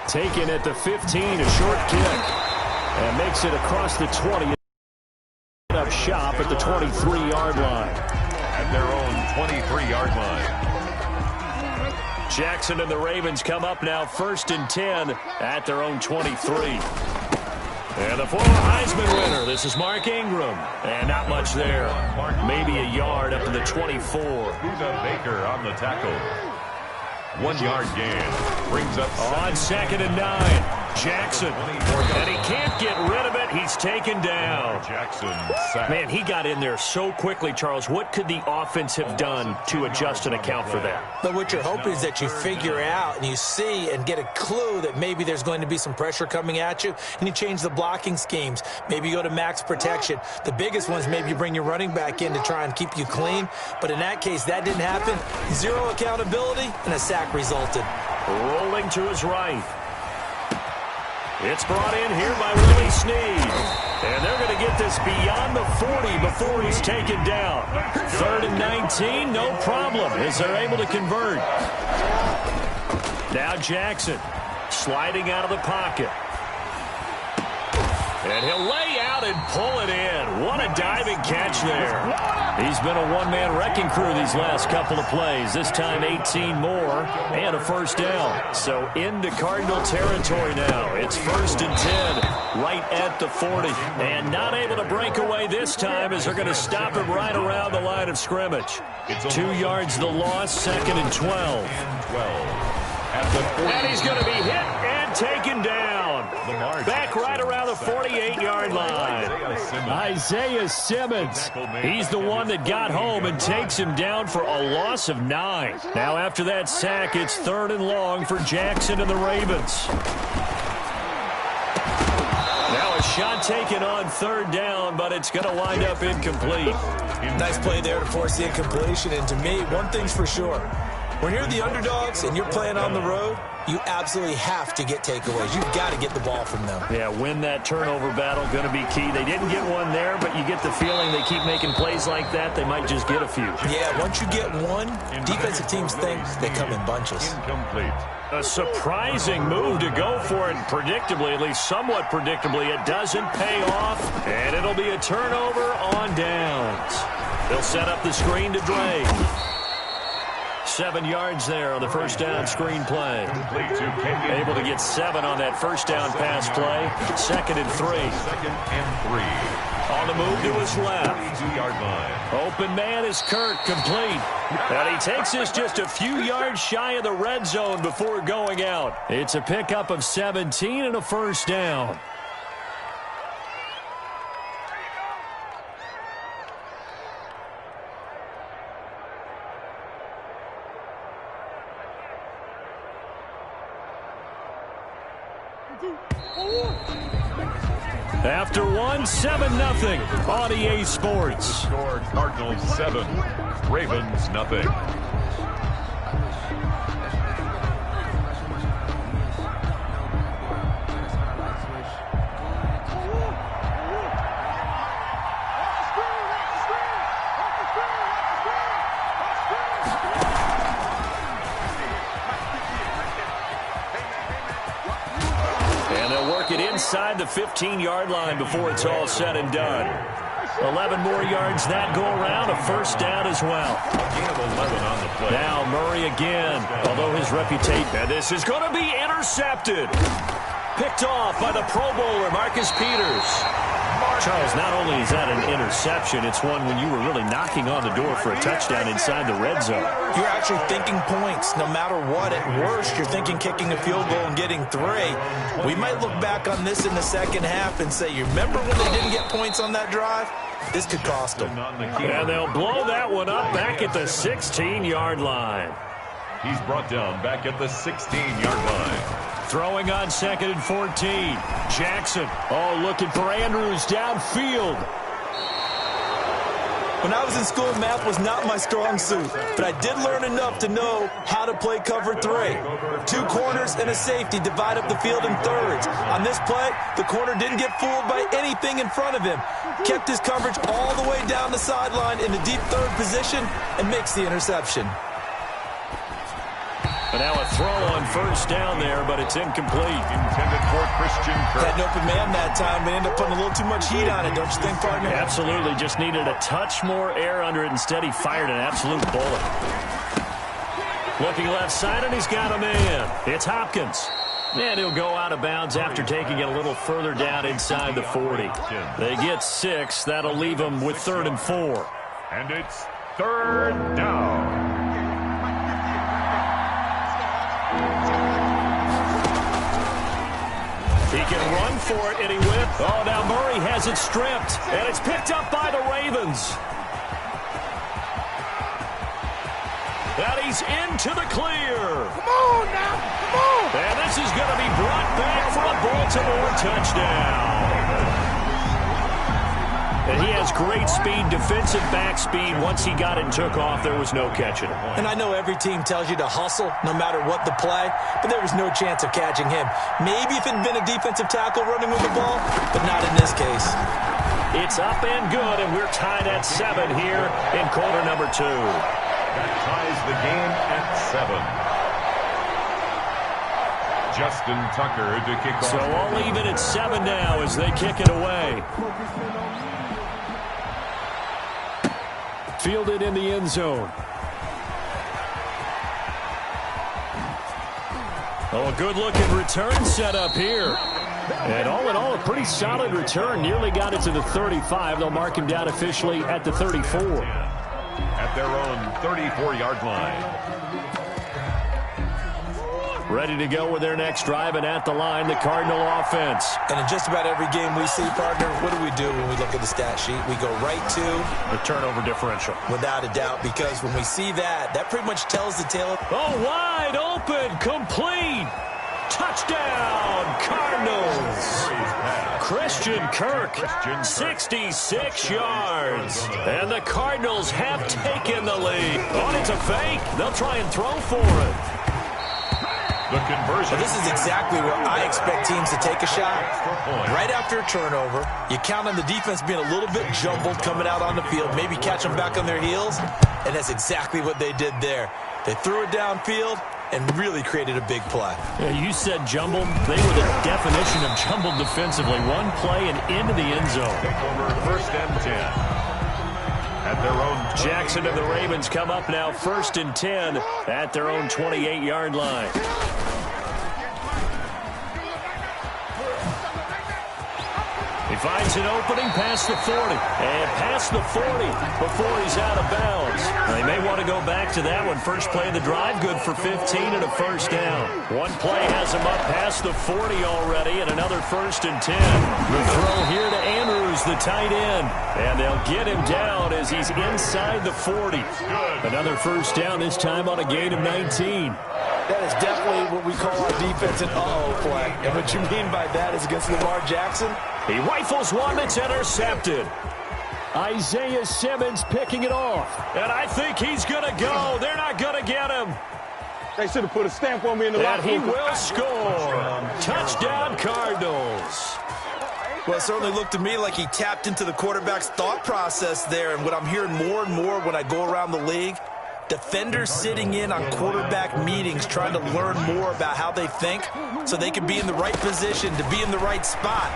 Taken at the 15, a short kick. And makes it across the 20. Up shop at the 23-yard line. At their own 23-yard line. Jackson and the Ravens come up now 1st and 10 at their own 23. And the former Heisman winner, this is Mark Ingram. And not much there. Maybe a yard up to the 24. Buda Baker on the tackle. 1-yard gain. Brings up on 2nd and 9. Jackson. And he can't get rid of it. He's taken down. Jackson sacked. Man, he got in there so quickly, Charles. What could the offense have done to adjust and account for that? But what you're hoping is that you figure out and you see and get a clue that maybe there's going to be some pressure coming at you, and you change the blocking schemes. Maybe you go to max protection. The biggest one is maybe you bring your running back in to try and keep you clean. But in that case, that didn't happen. 0 accountability, and a sack resulted. Rolling to his right. It's brought in here by Willie Snead. And they're going to get this beyond the 40 before he's taken down. 3rd and 19, no problem, as they're able to convert. Now Jackson sliding out of the pocket. And he'll lay out and pull it in. What a diving catch there. He's been a one-man wrecking crew these last couple of plays. This time 18 more and a first down. So into Cardinal territory now. It's 1st and 10 right at the 40. And not able to break away this time as they're going to stop him right around the line of scrimmage. 2 yards the loss, 2nd and 12. And he's going to be hit and taken down. Back right around the 48-yard line. Isaiah Simmons. He's the one that got home and takes him down for a loss of 9. Now after that sack, it's 3rd and long for Jackson and the Ravens. Now a shot taken on 3rd down, but it's going to wind up incomplete. Nice play there to force the incompletion. And to me, one thing's for sure. When you're the underdogs and you're playing on the road, you absolutely have to get takeaways. You've got to get the ball from them. Yeah, win that turnover battle, going to be key. They didn't get one there, but you get the feeling they keep making plays like that, they might just get a few. Yeah, once you get one, defensive teams think they come in bunches. Incomplete. A surprising move to go for it, predictably, at least somewhat predictably. It doesn't pay off, and it'll be a turnover on downs. They'll set up the screen to Dre. 7 yards there on the first down screen play. Able to get 7 on that first down pass play. 2nd and 3. 2nd and 3. On the move to his left. 2-yard line. Open man is Kirk, complete. And he takes us just a few yards shy of the red zone before going out. It's a pickup of 17 and a first down. After 7-0 on EA Sports. Score Cardinals 7, Ravens nothing. Inside the 15-yard line before it's all said and done. 11 more yards that go around, a first down as well. Gain of 11 on the play. Now Murray again, although his reputation, and this is going to be intercepted. Picked off by the Pro Bowler, Marcus Peters. Charles, not only is that an interception, it's one when you were really knocking on the door for a touchdown inside the red zone. You're actually thinking points. No matter what, at worst, you're thinking kicking a field goal and getting 3. We might look back on this in the second half and say, you remember when they didn't get points on that drive? This could cost them. And they'll blow that one up back at the 16-yard line. He's brought down back at the 16-yard line. Throwing on 2nd and 14. Jackson, looking for Andrews downfield. When I was in school, math was not my strong suit, but I did learn enough to know how to play cover 3. 2 corners and a safety divide up the field in thirds. On this play, the corner didn't get fooled by anything in front of him. Kept his coverage all the way down the sideline in the deep third position and makes the interception. And now a throw on first down there, but it's incomplete. Intended for Christian Kirk. Had an open man that time, but ended up putting a little too much heat on it, don't you think, partner? Absolutely. Just needed a touch more air under it. Instead, he fired an absolute bullet. Looking left side, and he's got a man. It's Hopkins. And he'll go out of bounds after taking it a little further down inside the 40. They get 6. That'll leave them with 3rd and 4. And it's 3rd down. He can run for it, and he will. Oh, now Murray has it stripped, and it's picked up by the Ravens. And he's into the clear. Come on now, come on. And this is going to be brought back for a Baltimore touchdown. And he has great speed, defensive back speed. Once he got it and took off, there was no catching him. And I know every team tells you to hustle no matter what the play, but there was no chance of catching him. Maybe if it had been a defensive tackle running with the ball, but not in this case. It's up and good, and we're tied at 7 here in quarter number 2. That ties the game at 7. Justin Tucker to kick off. So all even at 7 now as they kick it away. Fielded in the end zone. Oh, a good-looking return set up here. And all in all, a pretty solid return. Nearly got it to the 35. They'll mark him down officially at the 34. At their own 34-yard line. Ready to go with their next drive, and at the line, the Cardinal offense. And in just about every game we see, partner, what do when we look at the stat sheet? We go right to the turnover differential. Without a doubt, because when we see that, that pretty much tells the tale. Oh, wide open, complete. Touchdown, Cardinals. Christian Kirk, 66 yards. And the Cardinals have taken the lead. Oh, it's a fake. They'll try and throw for it. The conversion. This is exactly where I expect teams to take a shot. Right after a turnover, you count on the defense being a little bit jumbled coming out on the field, maybe catch them back on their heels, and that's exactly what they did there. They threw it downfield and really created a big play. Yeah, you said jumbled. They were the definition of jumbled defensively. One play and into the end zone. Take over 1st and 10. At their own 20. Jackson and the Ravens come up now 1st and 10 at their own 28-yard line. He finds an opening past the 40. And past the 40 before he's out of bounds. They may want to go back to that one. First play of the drive, good for 15 and a first down. One play has him up past the 40 already, and another 1st and 10. The throw here to Andrews, the tight end. And they'll get him down as he's inside the 40. Another first down, this time on a gain of 19. That is definitely what we call our defense an uh-oh play. And what you mean by that is against Lamar Jackson. He rifles one that's intercepted. Isaiah Simmons picking it off. And I think he's going to go. They're not going to get him. They should have put a stamp on me in the locker room. And he will score. Touchdown, Cardinals. Well, it certainly looked to me like he tapped into the quarterback's thought process there. And what I'm hearing more and more when I go around the league, defenders sitting in on quarterback meetings trying to learn more about how they think so they can be in the right position to be in the right spot,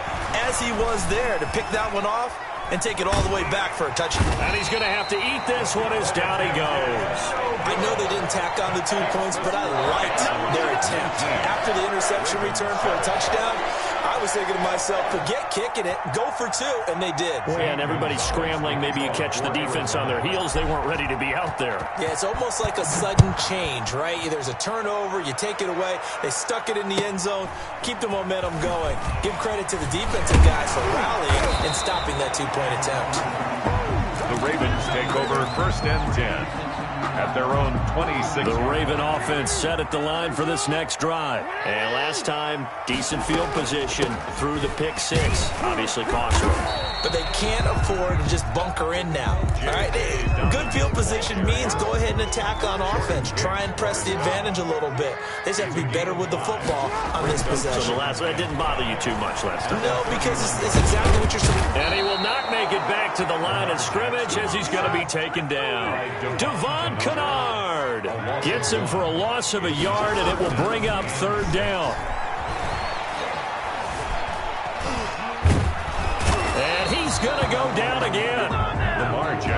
as he was there to pick that one off and take it all the way back for a touchdown. And he's going to have to eat this one as down he goes. I know they didn't tack on the 2 points, but I liked their attempt. After the interception return for a touchdown, I was thinking to myself, forget kicking it, go for 2, and they did. Well, yeah, and everybody's scrambling. Maybe you catch the defense on their heels. They weren't ready to be out there. Yeah, it's almost like a sudden change, right? There's a turnover, you take it away, they stuck it in the end zone, keep the momentum going. Give credit to the defensive guys for rallying and stopping that 2-point attempt. The Ravens take over 1st and 10. At their own 26. The Raven offense set at the line for this next drive. And last time, decent field position through the pick 6. Obviously costly. But they can't afford to just bunker in now. All right? Good field position means go ahead and attack on offense. Try and press the advantage a little bit. They just have to be better with the football on this possession. So that didn't bother you too much last time? No, because it's exactly what you're saying. And he will not make it back to the line of scrimmage as he's going to be taken down. Devon Kennard gets him for a loss of a yard, and it will bring up 3rd down. And he's going to go down again.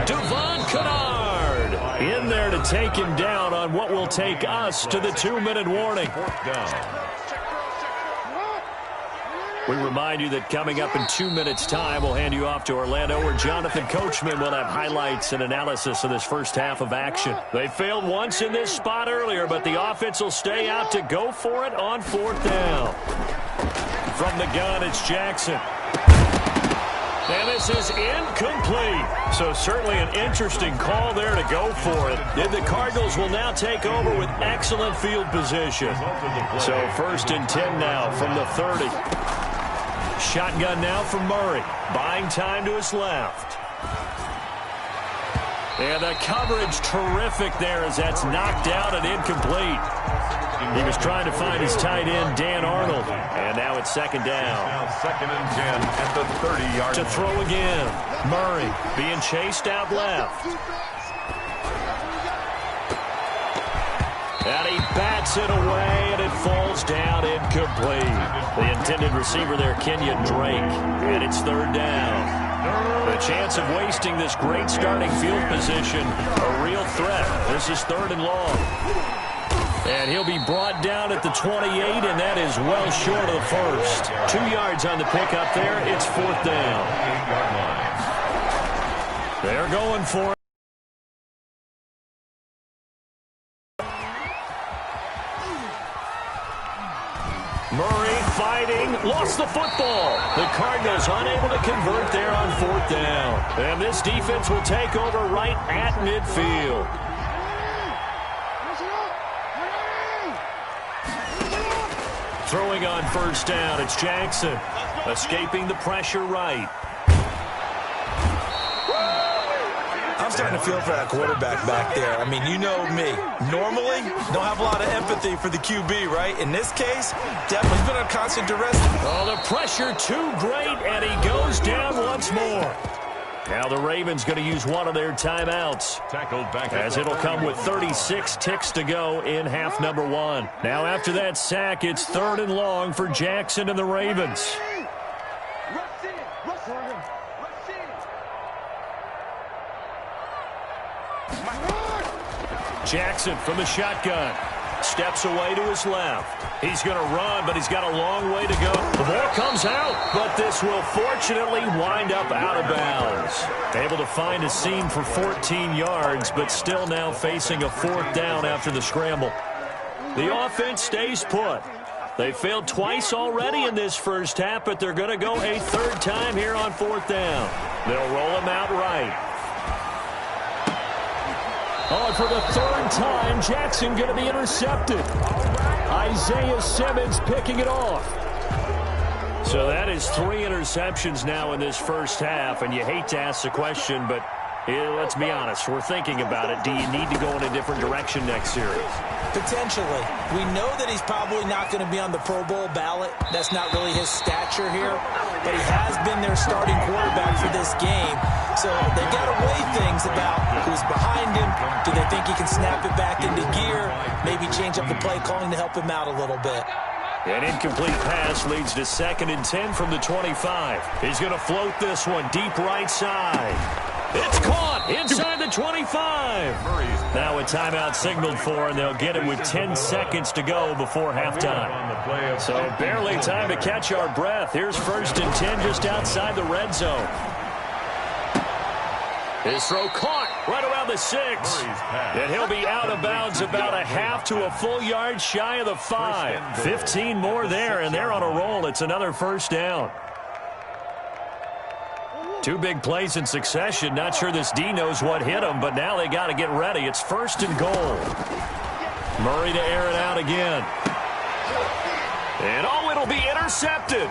Devon Kennard in there to take him down on what will take us to the 2-minute warning. We remind you that coming up in 2 minutes' time, we'll hand you off to Orlando, where Jonathan Coachman will have highlights and analysis of this first half of action. They failed once in this spot earlier, but the offense will stay out to go for it on 4th down. From the gun, it's Jackson. And this is incomplete. So certainly an interesting call there to go for it. And the Cardinals will now take over with excellent field position. So 1st and 10 now from the 30. Shotgun now from Murray. Buying time to his left. And the coverage terrific there as that's knocked out and incomplete. He was trying to find his tight end, Dan Arnold. And now it's 2nd down. Now 2nd and 10 at the 30-yard to throw again. Murray being chased out left. And he bats it away, and it falls is down, incomplete. The intended receiver there, Kenyon Drake. And it's third down. The chance of wasting this great starting field position, a real threat. This is third and long. And he'll be brought down at the 28, and that is well short of the first. 2 yards on the pickup there. It's fourth down. They're going for it. Murray fighting, lost the football. The Cardinals unable to convert there on fourth down. And this defense will take over right at midfield. Throwing on first down, it's Jackson. Escaping the pressure right. I'm starting to feel for that quarterback back there. I mean, you know me. Normally, don't have a lot of empathy for the QB, right? In this case, definitely he's been under constant duress. Oh, the pressure too great, and he goes down once more. Now the Ravens going to use one of their timeouts, as it'll come with 36 ticks to go in half number one. Now after that sack, it's third and long for Jackson and the Ravens. Jackson from the shotgun. Steps away to his left. He's going to run, but he's got a long way to go. The ball comes out, but this will fortunately wind up out of bounds. Able to find a seam for 14 yards, but still now facing a fourth down after the scramble. The offense stays put. They failed twice already in this first half, but they're going to go a third time here on fourth down. They'll roll him out right. Oh, and for the third time, Jackson going to be intercepted. Isaiah Simmons picking it off. So that is 3 interceptions now in this first half, and you hate to ask the question, but let's be honest. We're thinking about it. Do you need to go in a different direction next series? Potentially. We know that he's probably not going to be on the Pro Bowl ballot. That's not really his stature here. But he has been their starting quarterback for this game. So they've got to weigh things about who's behind him. Do they think he can snap it back into gear? Maybe change up the play calling to help him out a little bit. An incomplete pass leads to 2nd and 10 from the 25. He's going to float this one deep right side. It's caught inside the 25. Now a timeout signaled for, and they'll get it with 10 seconds to go before halftime. So barely time to catch our breath. Here's 1st and 10 just outside the red zone. His throw caught right around the 6. And he'll be out of bounds about a half to a full yard shy of the 5. 15 more there, and they're on a roll. It's another first down. 2 big plays in succession. Not sure this D knows what hit him, but now they got to get ready. It's 1st and goal. Murray to air it out again. And oh, it'll be intercepted.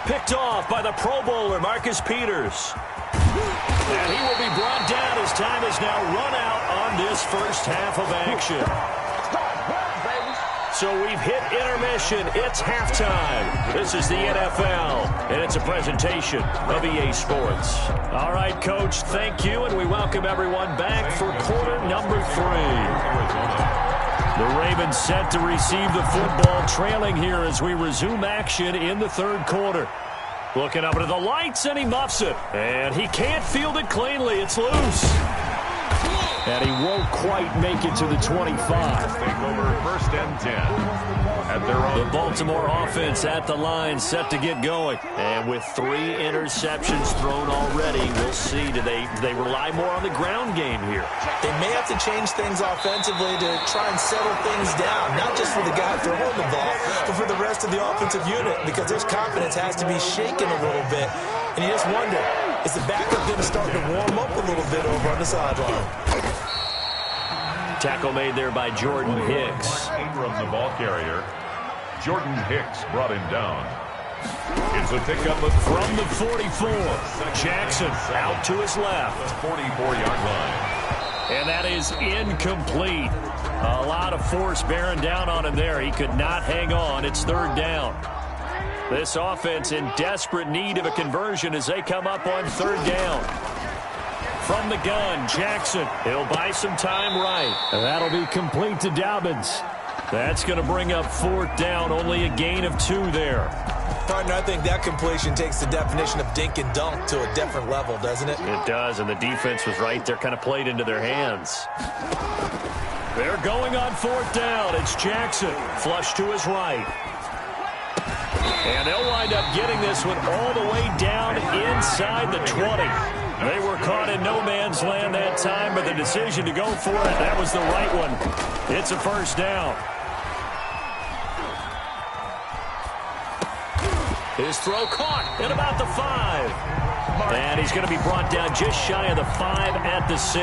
Picked off by the Pro Bowler, Marcus Peters. And he will be brought down as time is now run out on this first half of action. So we've hit intermission. It's halftime. This is the NFL, and it's a presentation of EA Sports. All right, Coach, thank you, and we welcome everyone back for quarter number 3. The Ravens set to receive the football, trailing here as we resume action in the third quarter. Looking up into the lights, and he muffs it. And he can't field it cleanly. It's loose. And he won't quite make it to the 25. Take over 1st and 10. At their own. The Baltimore offense at the line, set to get going. And with 3 interceptions thrown already, we'll see. Do they rely more on the ground game here? They may have to change things offensively to try and settle things down, not just for the guy throwing the ball, but for the rest of the offensive unit, because his confidence has to be shaken a little bit. And you just wonder, is the backup going to start to warm up a little bit over on the sideline? Tackle made there by Jordan Hicks. Ingram, the ball carrier. Jordan Hicks brought him down. It's a pickup from the 44. Jackson out to his left. 44-yard line. And that is incomplete. A lot of force bearing down on him there. He could not hang on. It's third down. This offense in desperate need of a conversion as they come up on third down. From the gun, Jackson. He'll buy some time right. And that'll be complete to Dobbins. That's going to bring up 4th down, only a gain of 2 there. Partner, I think that completion takes the definition of dink and dunk to a different level, doesn't it? It does, and the defense was right there, kind of played into their hands. They're going on 4th down. It's Jackson, flush to his right. And they'll wind up getting this one all the way down inside the 20. They were caught in no man's land that time, but the decision to go for it, that was the right one. It's a 1st down. His throw caught at about the 5. And he's going to be brought down just shy of the 5 at the 6.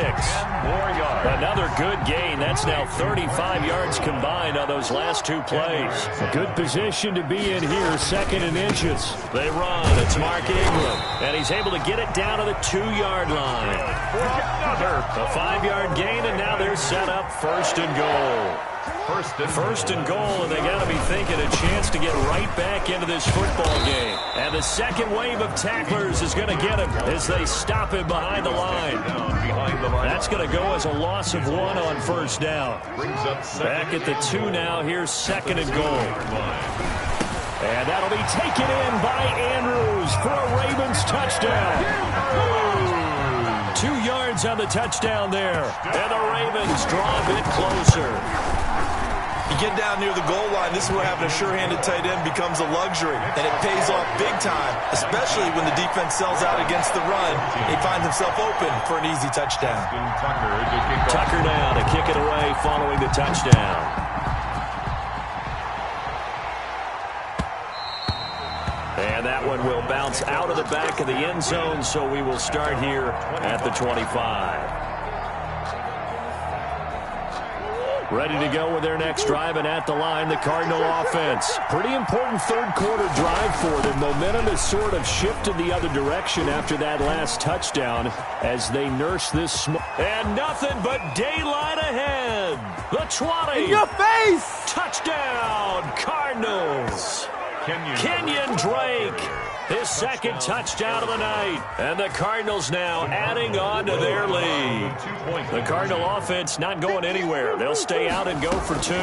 Another good gain. That's now 35 yards combined on those last 2 plays. A good position to be in here, 2nd and inches. They run. It's Mark Ingram. And he's able to get it down to the 2-yard line. A 5-yard gain, and now they're set up 1st and goal. First and goal, and they got to be thinking a chance to get right back into this football game. And the second wave of tacklers is going to get him as they stop him behind the line. That's going to go as a loss of 1 on 1st down. Back at the 2 now. Here's 2nd and goal. And that'll be taken in by Andrews for a Ravens touchdown. 2 yards on the touchdown there. And the Ravens draw a bit closer. You get down near the goal line, this is where having a sure-handed tight end becomes a luxury. And it pays off big time, especially when the defense sells out against the run. He finds himself open for an easy touchdown. Tucker now to kick it away following the touchdown. And that one will bounce out of the back of the end zone, so we will start here at the 25. Ready to go with their next drive, and at the line, the Cardinal offense. Pretty important 3rd quarter drive for them. Momentum has sort of shifted the other direction after that last touchdown as they nurse this. And nothing but daylight ahead. The 20. In your face! Touchdown, Cardinals. Kenyon Drake, his 2nd touchdown of the night. And the Cardinals now adding on to their lead. The Cardinal offense not going anywhere. They'll stay out and go for 2.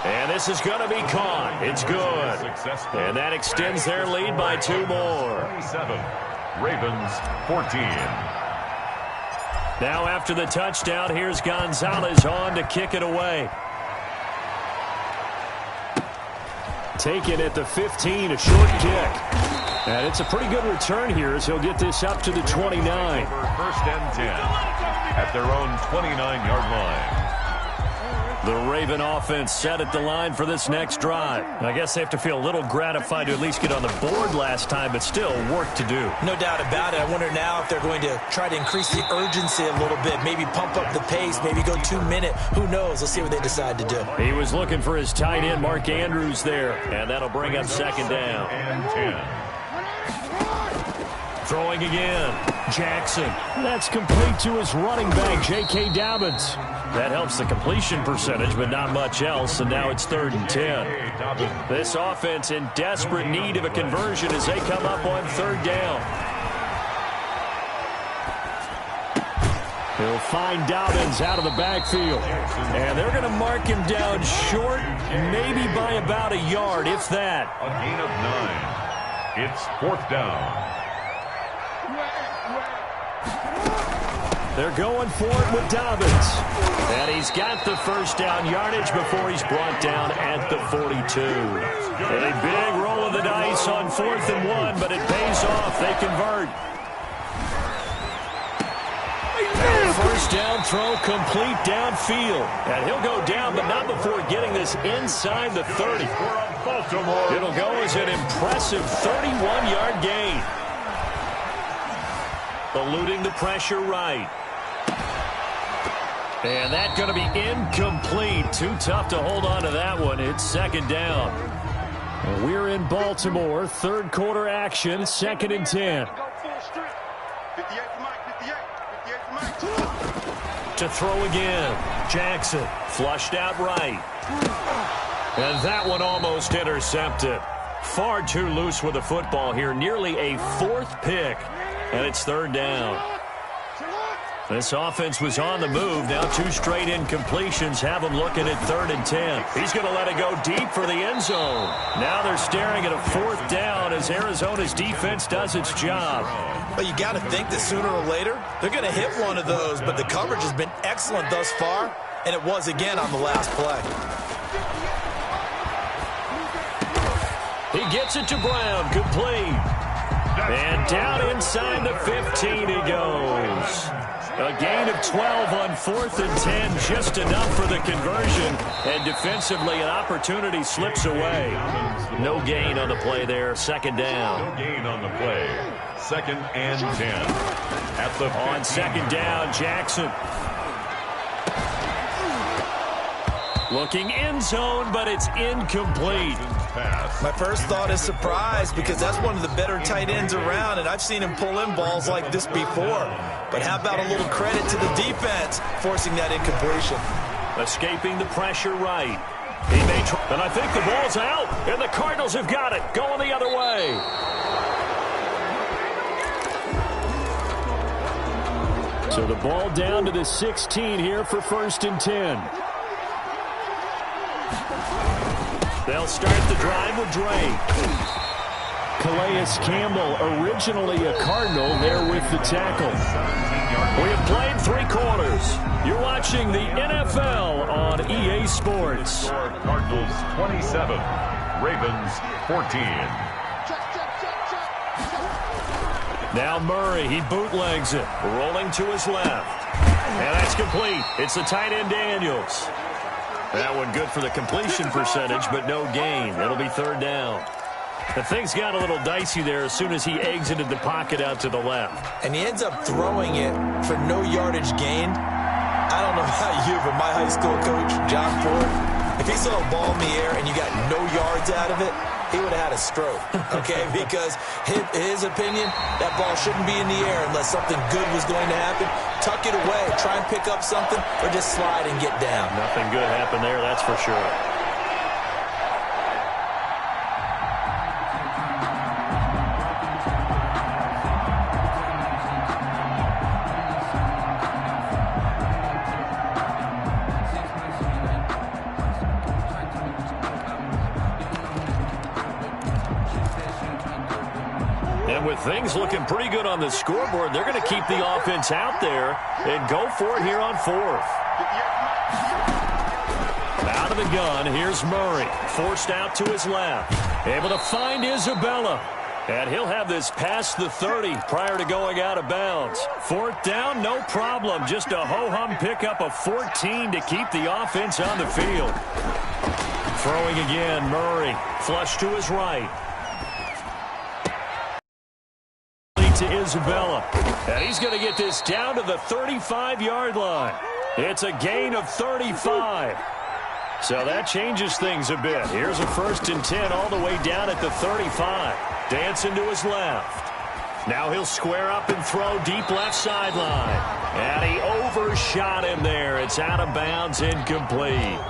And this is going to be caught. It's good. And that extends their lead by 2 more. Ravens 14. Now after the touchdown, here's Gonzalez on to kick it away. Taken at the 15, a short kick. And it's a pretty good return here as he'll get this up to the 29. 1st and 10 at their own 29-yard line. The Raven offense set at the line for this next drive. I guess they have to feel a little gratified to at least get on the board last time, but still work to do. No doubt about it. I wonder now if they're going to try to increase the urgency a little bit, maybe pump up the pace, maybe go 2-minute. Who knows? Let's see what they decide to do. He was looking for his tight end, Mark Andrews, there, and that'll bring up 2nd down. And 10. Throwing again. Jackson. That's complete to his running back, J.K. Dobbins. That helps the completion percentage, but not much else, and now it's 3rd and 10. This offense in desperate need of a conversion as they come up on 3rd down. He'll find Dobbins out of the backfield. And they're going to mark him down short, maybe by about a yard, if that. A gain of 9. It's 4th down. They're going for it with Dobbins. And he's got the 1st down yardage before he's brought down at the 42. A big roll of the dice on 4th and 1, but it pays off. They convert. And 1st down throw complete downfield. And he'll go down, but not before getting this inside the 30. It'll go as an impressive 31-yard gain. Eluding the pressure right. And that's going to be incomplete. Too tough to hold on to that one. It's 2nd down. And we're in Baltimore. 3rd quarter action. 2nd and 10. To throw again. Jackson flushed out right. And that one almost intercepted. Far too loose with the football here. Nearly a 4th pick. And it's 3rd down. This offense was on the move. Now 2 straight incompletions have them looking at 3rd and 10. He's going to let it go deep for the end zone. Now they're staring at a 4th down as Arizona's defense does its job. But you got to think that sooner or later they're going to hit one of those, but the coverage has been excellent thus far, and it was again on the last play. He gets it to Brown, complete. And down inside the 15 he goes. A gain of 12 on 4th and 10, just enough for the conversion. And defensively, an opportunity slips away. No gain on the play there, 2nd down. No gain on the play, 2nd and 10. At the 15. On 2nd down, Jackson. Looking end zone, but it's incomplete. My first thought is surprise because that's one of the better tight ends around, and I've seen him pull in balls like this before. But how about a little credit to the defense forcing that incompletion? Escaping the pressure right. He may try, and I think the ball's out, and the Cardinals have got it, going the other way. So the ball down to the 16 here for 1st and 10. They'll start the drive with Drake. Calais Campbell, originally a Cardinal, there with the tackle. We have played 3 quarters. You're watching the NFL on EA Sports. Cardinals 27, Ravens 14. Now Murray, he bootlegs it, rolling to his left. And that's complete. It's the tight end Daniels. That one good for the completion percentage, but no gain. It'll be 3rd down. The things got a little dicey there as soon as he exited the pocket out to the left. And he ends up throwing it for no yardage gained. I don't know about you, but my high school coach, John Ford, if he saw a ball in the air and you got no yards out of it, he would have had a stroke, okay? Because his opinion, that ball shouldn't be in the air unless something good was going to happen. Tuck it away, try and pick up something, or just slide and get down. Nothing good happened there, that's for sure. With things looking pretty good on the scoreboard, they're going to keep the offense out there and go for it here on 4th. Out of the gun, here's Murray. Forced out to his left. Able to find Isabella. And he'll have this past the 30 prior to going out of bounds. 4th down, no problem. Just a ho-hum pickup of 14 to keep the offense on the field. Throwing again, Murray. Flush to his right. To Isabella. And he's going to get this down to the 35-yard line. It's a gain of 35. So that changes things a bit. Here's a 1st and 10 all the way down at the 35. Dancing to his left. Now he'll square up and throw deep left sideline. And he overshot him there. It's out of bounds, incomplete.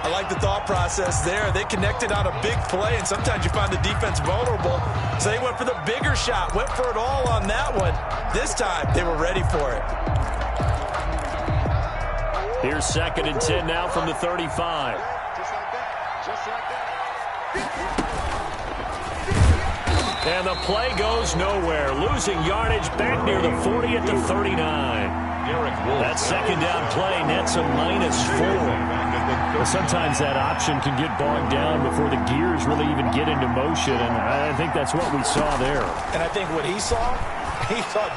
I like the thought process there. They connected on a big play, and sometimes you find the defense vulnerable. So they went for the bigger shot, went for it all on that one. This time, they were ready for it. Here's 2nd and 10 now from the 35. Just like that. Just like that. And the play goes nowhere. Losing yardage back near the 40 at the 39. That 2nd down play nets a -4. Well, sometimes that option can get bogged down before the gears really even get into motion, and I think that's what we saw there. And I think what he saw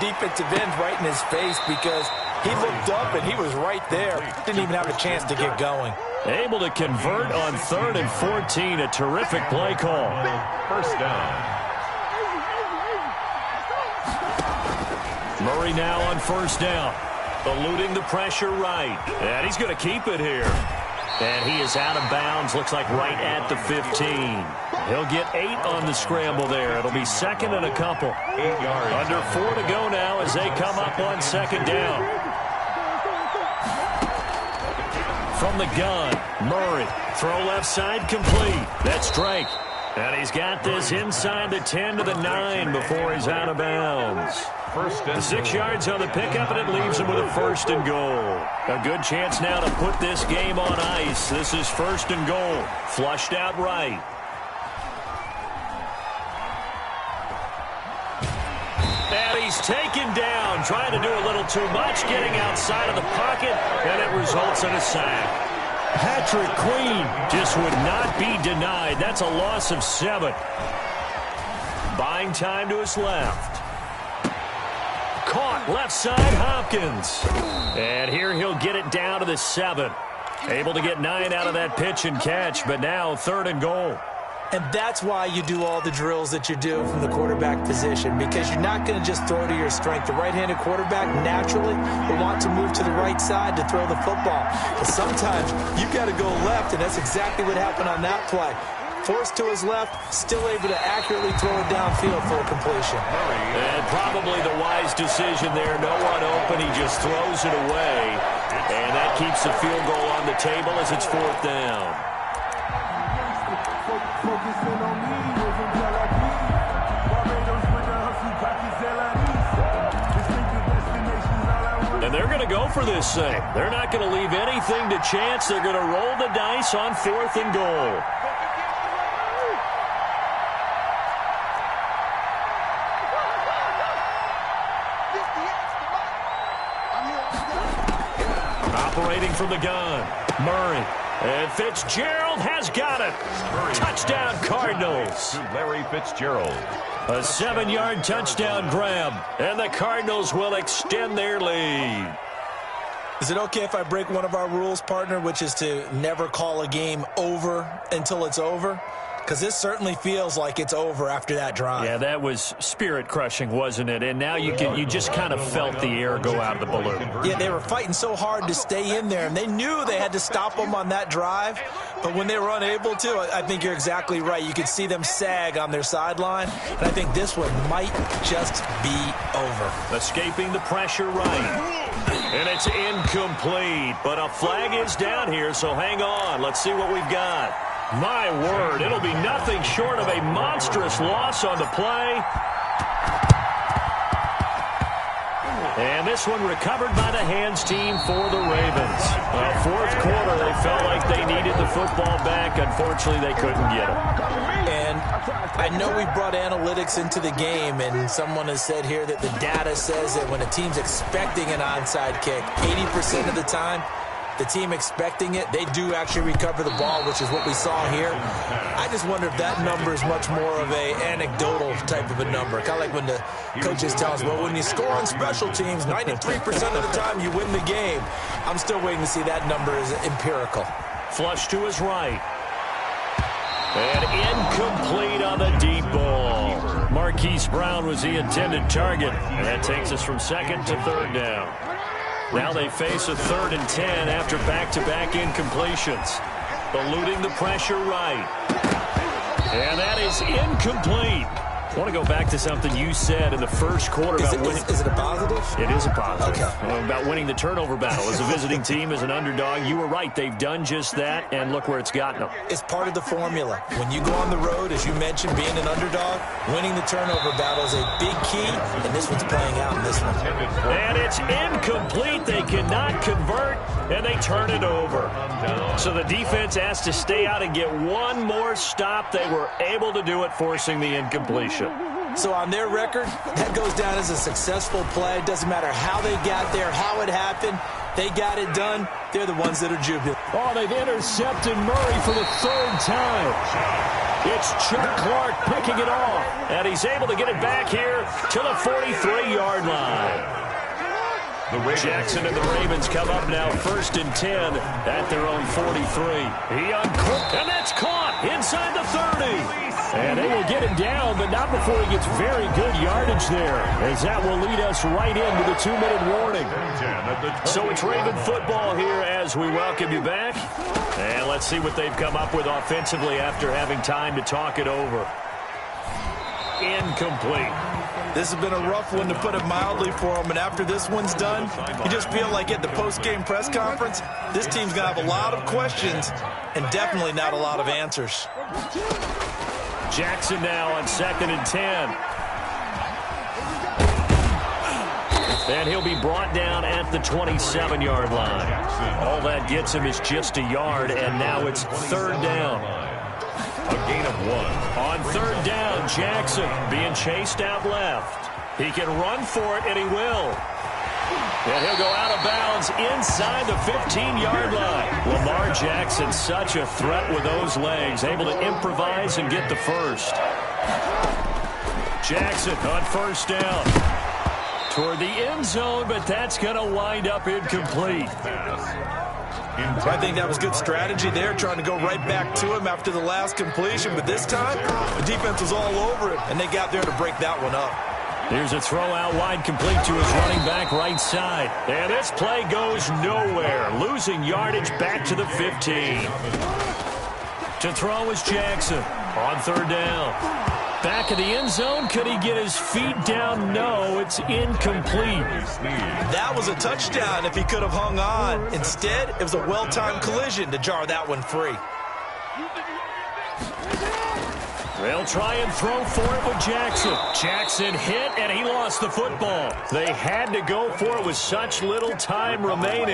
defensive end right in his face because he looked up and he was right there. Didn't even have a chance to get going. Able to convert on 3rd and 14. A terrific play call. 1st down. Murray now on 1st down. Eluding the pressure right. And he's going to keep it here. And he is out of bounds, looks like right at the 15. He'll get 8 on the scramble there. It'll be 2nd and a couple. 8 yards. Under 4 to go now as they come up on 2nd down. From the gun, Murray. Throw left side complete. That's Drake. And he's got this inside the 10 to the 9 before he's out of bounds. 6 yards on the pickup, and it leaves him with a 1st and goal. A good chance now to put this game on ice. This is 1st and goal. Flushed out right. And he's taken down, trying to do a little too much, getting outside of the pocket, and it results in a sack. Patrick Queen just would not be denied. That's a loss of 7. Buying time to his left. Caught left side, Hopkins. And here he'll get it down to the 7. Able to get 9 out of that pitch and catch, but now 3rd and goal. And that's why you do all the drills that you do from the quarterback position, because you're not going to just throw to your strength. The right-handed quarterback naturally will want to move to the right side to throw the football. But sometimes you've got to go left, and that's exactly what happened on that play. Forced to his left, still able to accurately throw it downfield for a completion. And probably the wise decision there. No one open. He just throws it away. And that keeps the field goal on the table as it's 4th down. And they're going to go for this thing. They're not going to leave anything to chance. They're going to roll the dice on 4th and goal. Operating from the gun, Murray. And Fitzgerald has got it. Touchdown, Cardinals. Larry Fitzgerald. A 7-yard touchdown grab, and the Cardinals will extend their lead. Is it okay if I break one of our rules, partner, which is to never call a game over until it's over? Because this certainly feels like it's over after that drive. Yeah, that was spirit-crushing, wasn't it? And now you just kind of felt the air go out of the balloon. Yeah, they were fighting so hard to stay in there, and they knew they had to stop them on that drive. But when they were unable to, I think you're exactly right. You could see them sag on their sideline, and I think this one might just be over. Escaping the pressure right. And it's incomplete, but a flag is down here, so hang on. Let's see what we've got. My word, it'll be nothing short of a monstrous loss on the play. And this one recovered by the hands team for the Ravens. Fourth quarter, they felt like they needed the football back. Unfortunately, they couldn't get it. And I know we brought analytics into the game, and someone has said here that the data says that when a team's expecting an onside kick, 80% of the time, the team expecting it, they do actually recover the ball, which is what we saw here. I just wonder if that number is much more of a anecdotal type of a number. Kind of like when the coaches tell us, well, when you score on special teams, 93% of the time you win the game. I'm still waiting to see that number is empirical. Flush to his right. And incomplete on the deep ball. Marquise Brown was the intended target. And that takes us from 2nd to 3rd down. Now they face a 3rd and 10 after back-to-back incompletions. Eluding the pressure right. And that is incomplete. I want to go back to something you said in the first quarter about winning. Is it a positive? It is a positive. Okay. About winning the turnover battle. As a visiting team, as an underdog, you were right. They've done just that, and look where it's gotten them. It's part of the formula. When you go on the road, as you mentioned, being an underdog, winning the turnover battle is a big key, and this one's playing out in this one. And it's incomplete. They cannot convert, and they turn it over. So the defense has to stay out and get one more stop. They were able to do it, forcing the incompletion. So on their record, that goes down as a successful play. It doesn't matter how they got there, how it happened. They got it done. They're the ones that are jubilant. Oh, they've intercepted Murray for the 3rd time. It's Chuck Clark picking it off, and he's able to get it back here to the 43-yard line. Jackson and the Ravens come up now 1st and 10 at their own 43. He uncorked, and that's caught inside the 30. And they will get him down, but not before he gets very good yardage there, as that will lead us right into the 2-minute warning. So it's Raven football here as we welcome you back. And let's see what they've come up with offensively after having time to talk it over. Incomplete. This has been a rough one, to put it mildly, for them. And after this one's done, you just feel like at the post-game press conference, this team's going to have a lot of questions and definitely not a lot of answers. Jackson now on 2nd and 10. And he'll be brought down at the 27-yard line. All that gets him is just a yard, and now it's 3rd down. A gain of 1. On 3rd down, Jackson being chased out left. He can run for it, and he will. And he'll go out of bounds inside the 15-yard line. Lamar Jackson, such a threat with those legs, able to improvise and get the first. Jackson on 1st down. Toward the end zone, but that's going to wind up incomplete. I think that was good strategy there, trying to go right back to him after the last completion. But this time, the defense was all over him, and they got there to break that one up. Here's a throw out wide, complete to his running back right side. And this play goes nowhere, losing yardage back to the 15. To throw is Jackson on 3rd down. Back of the end zone. Could he get his feet down? No, it's incomplete. That was a touchdown if he could have hung on. Instead, it was a well-timed collision to jar that one free. They'll try and throw for it with Jackson. Jackson hit, and he lost the football. They had to go for it with such little time remaining.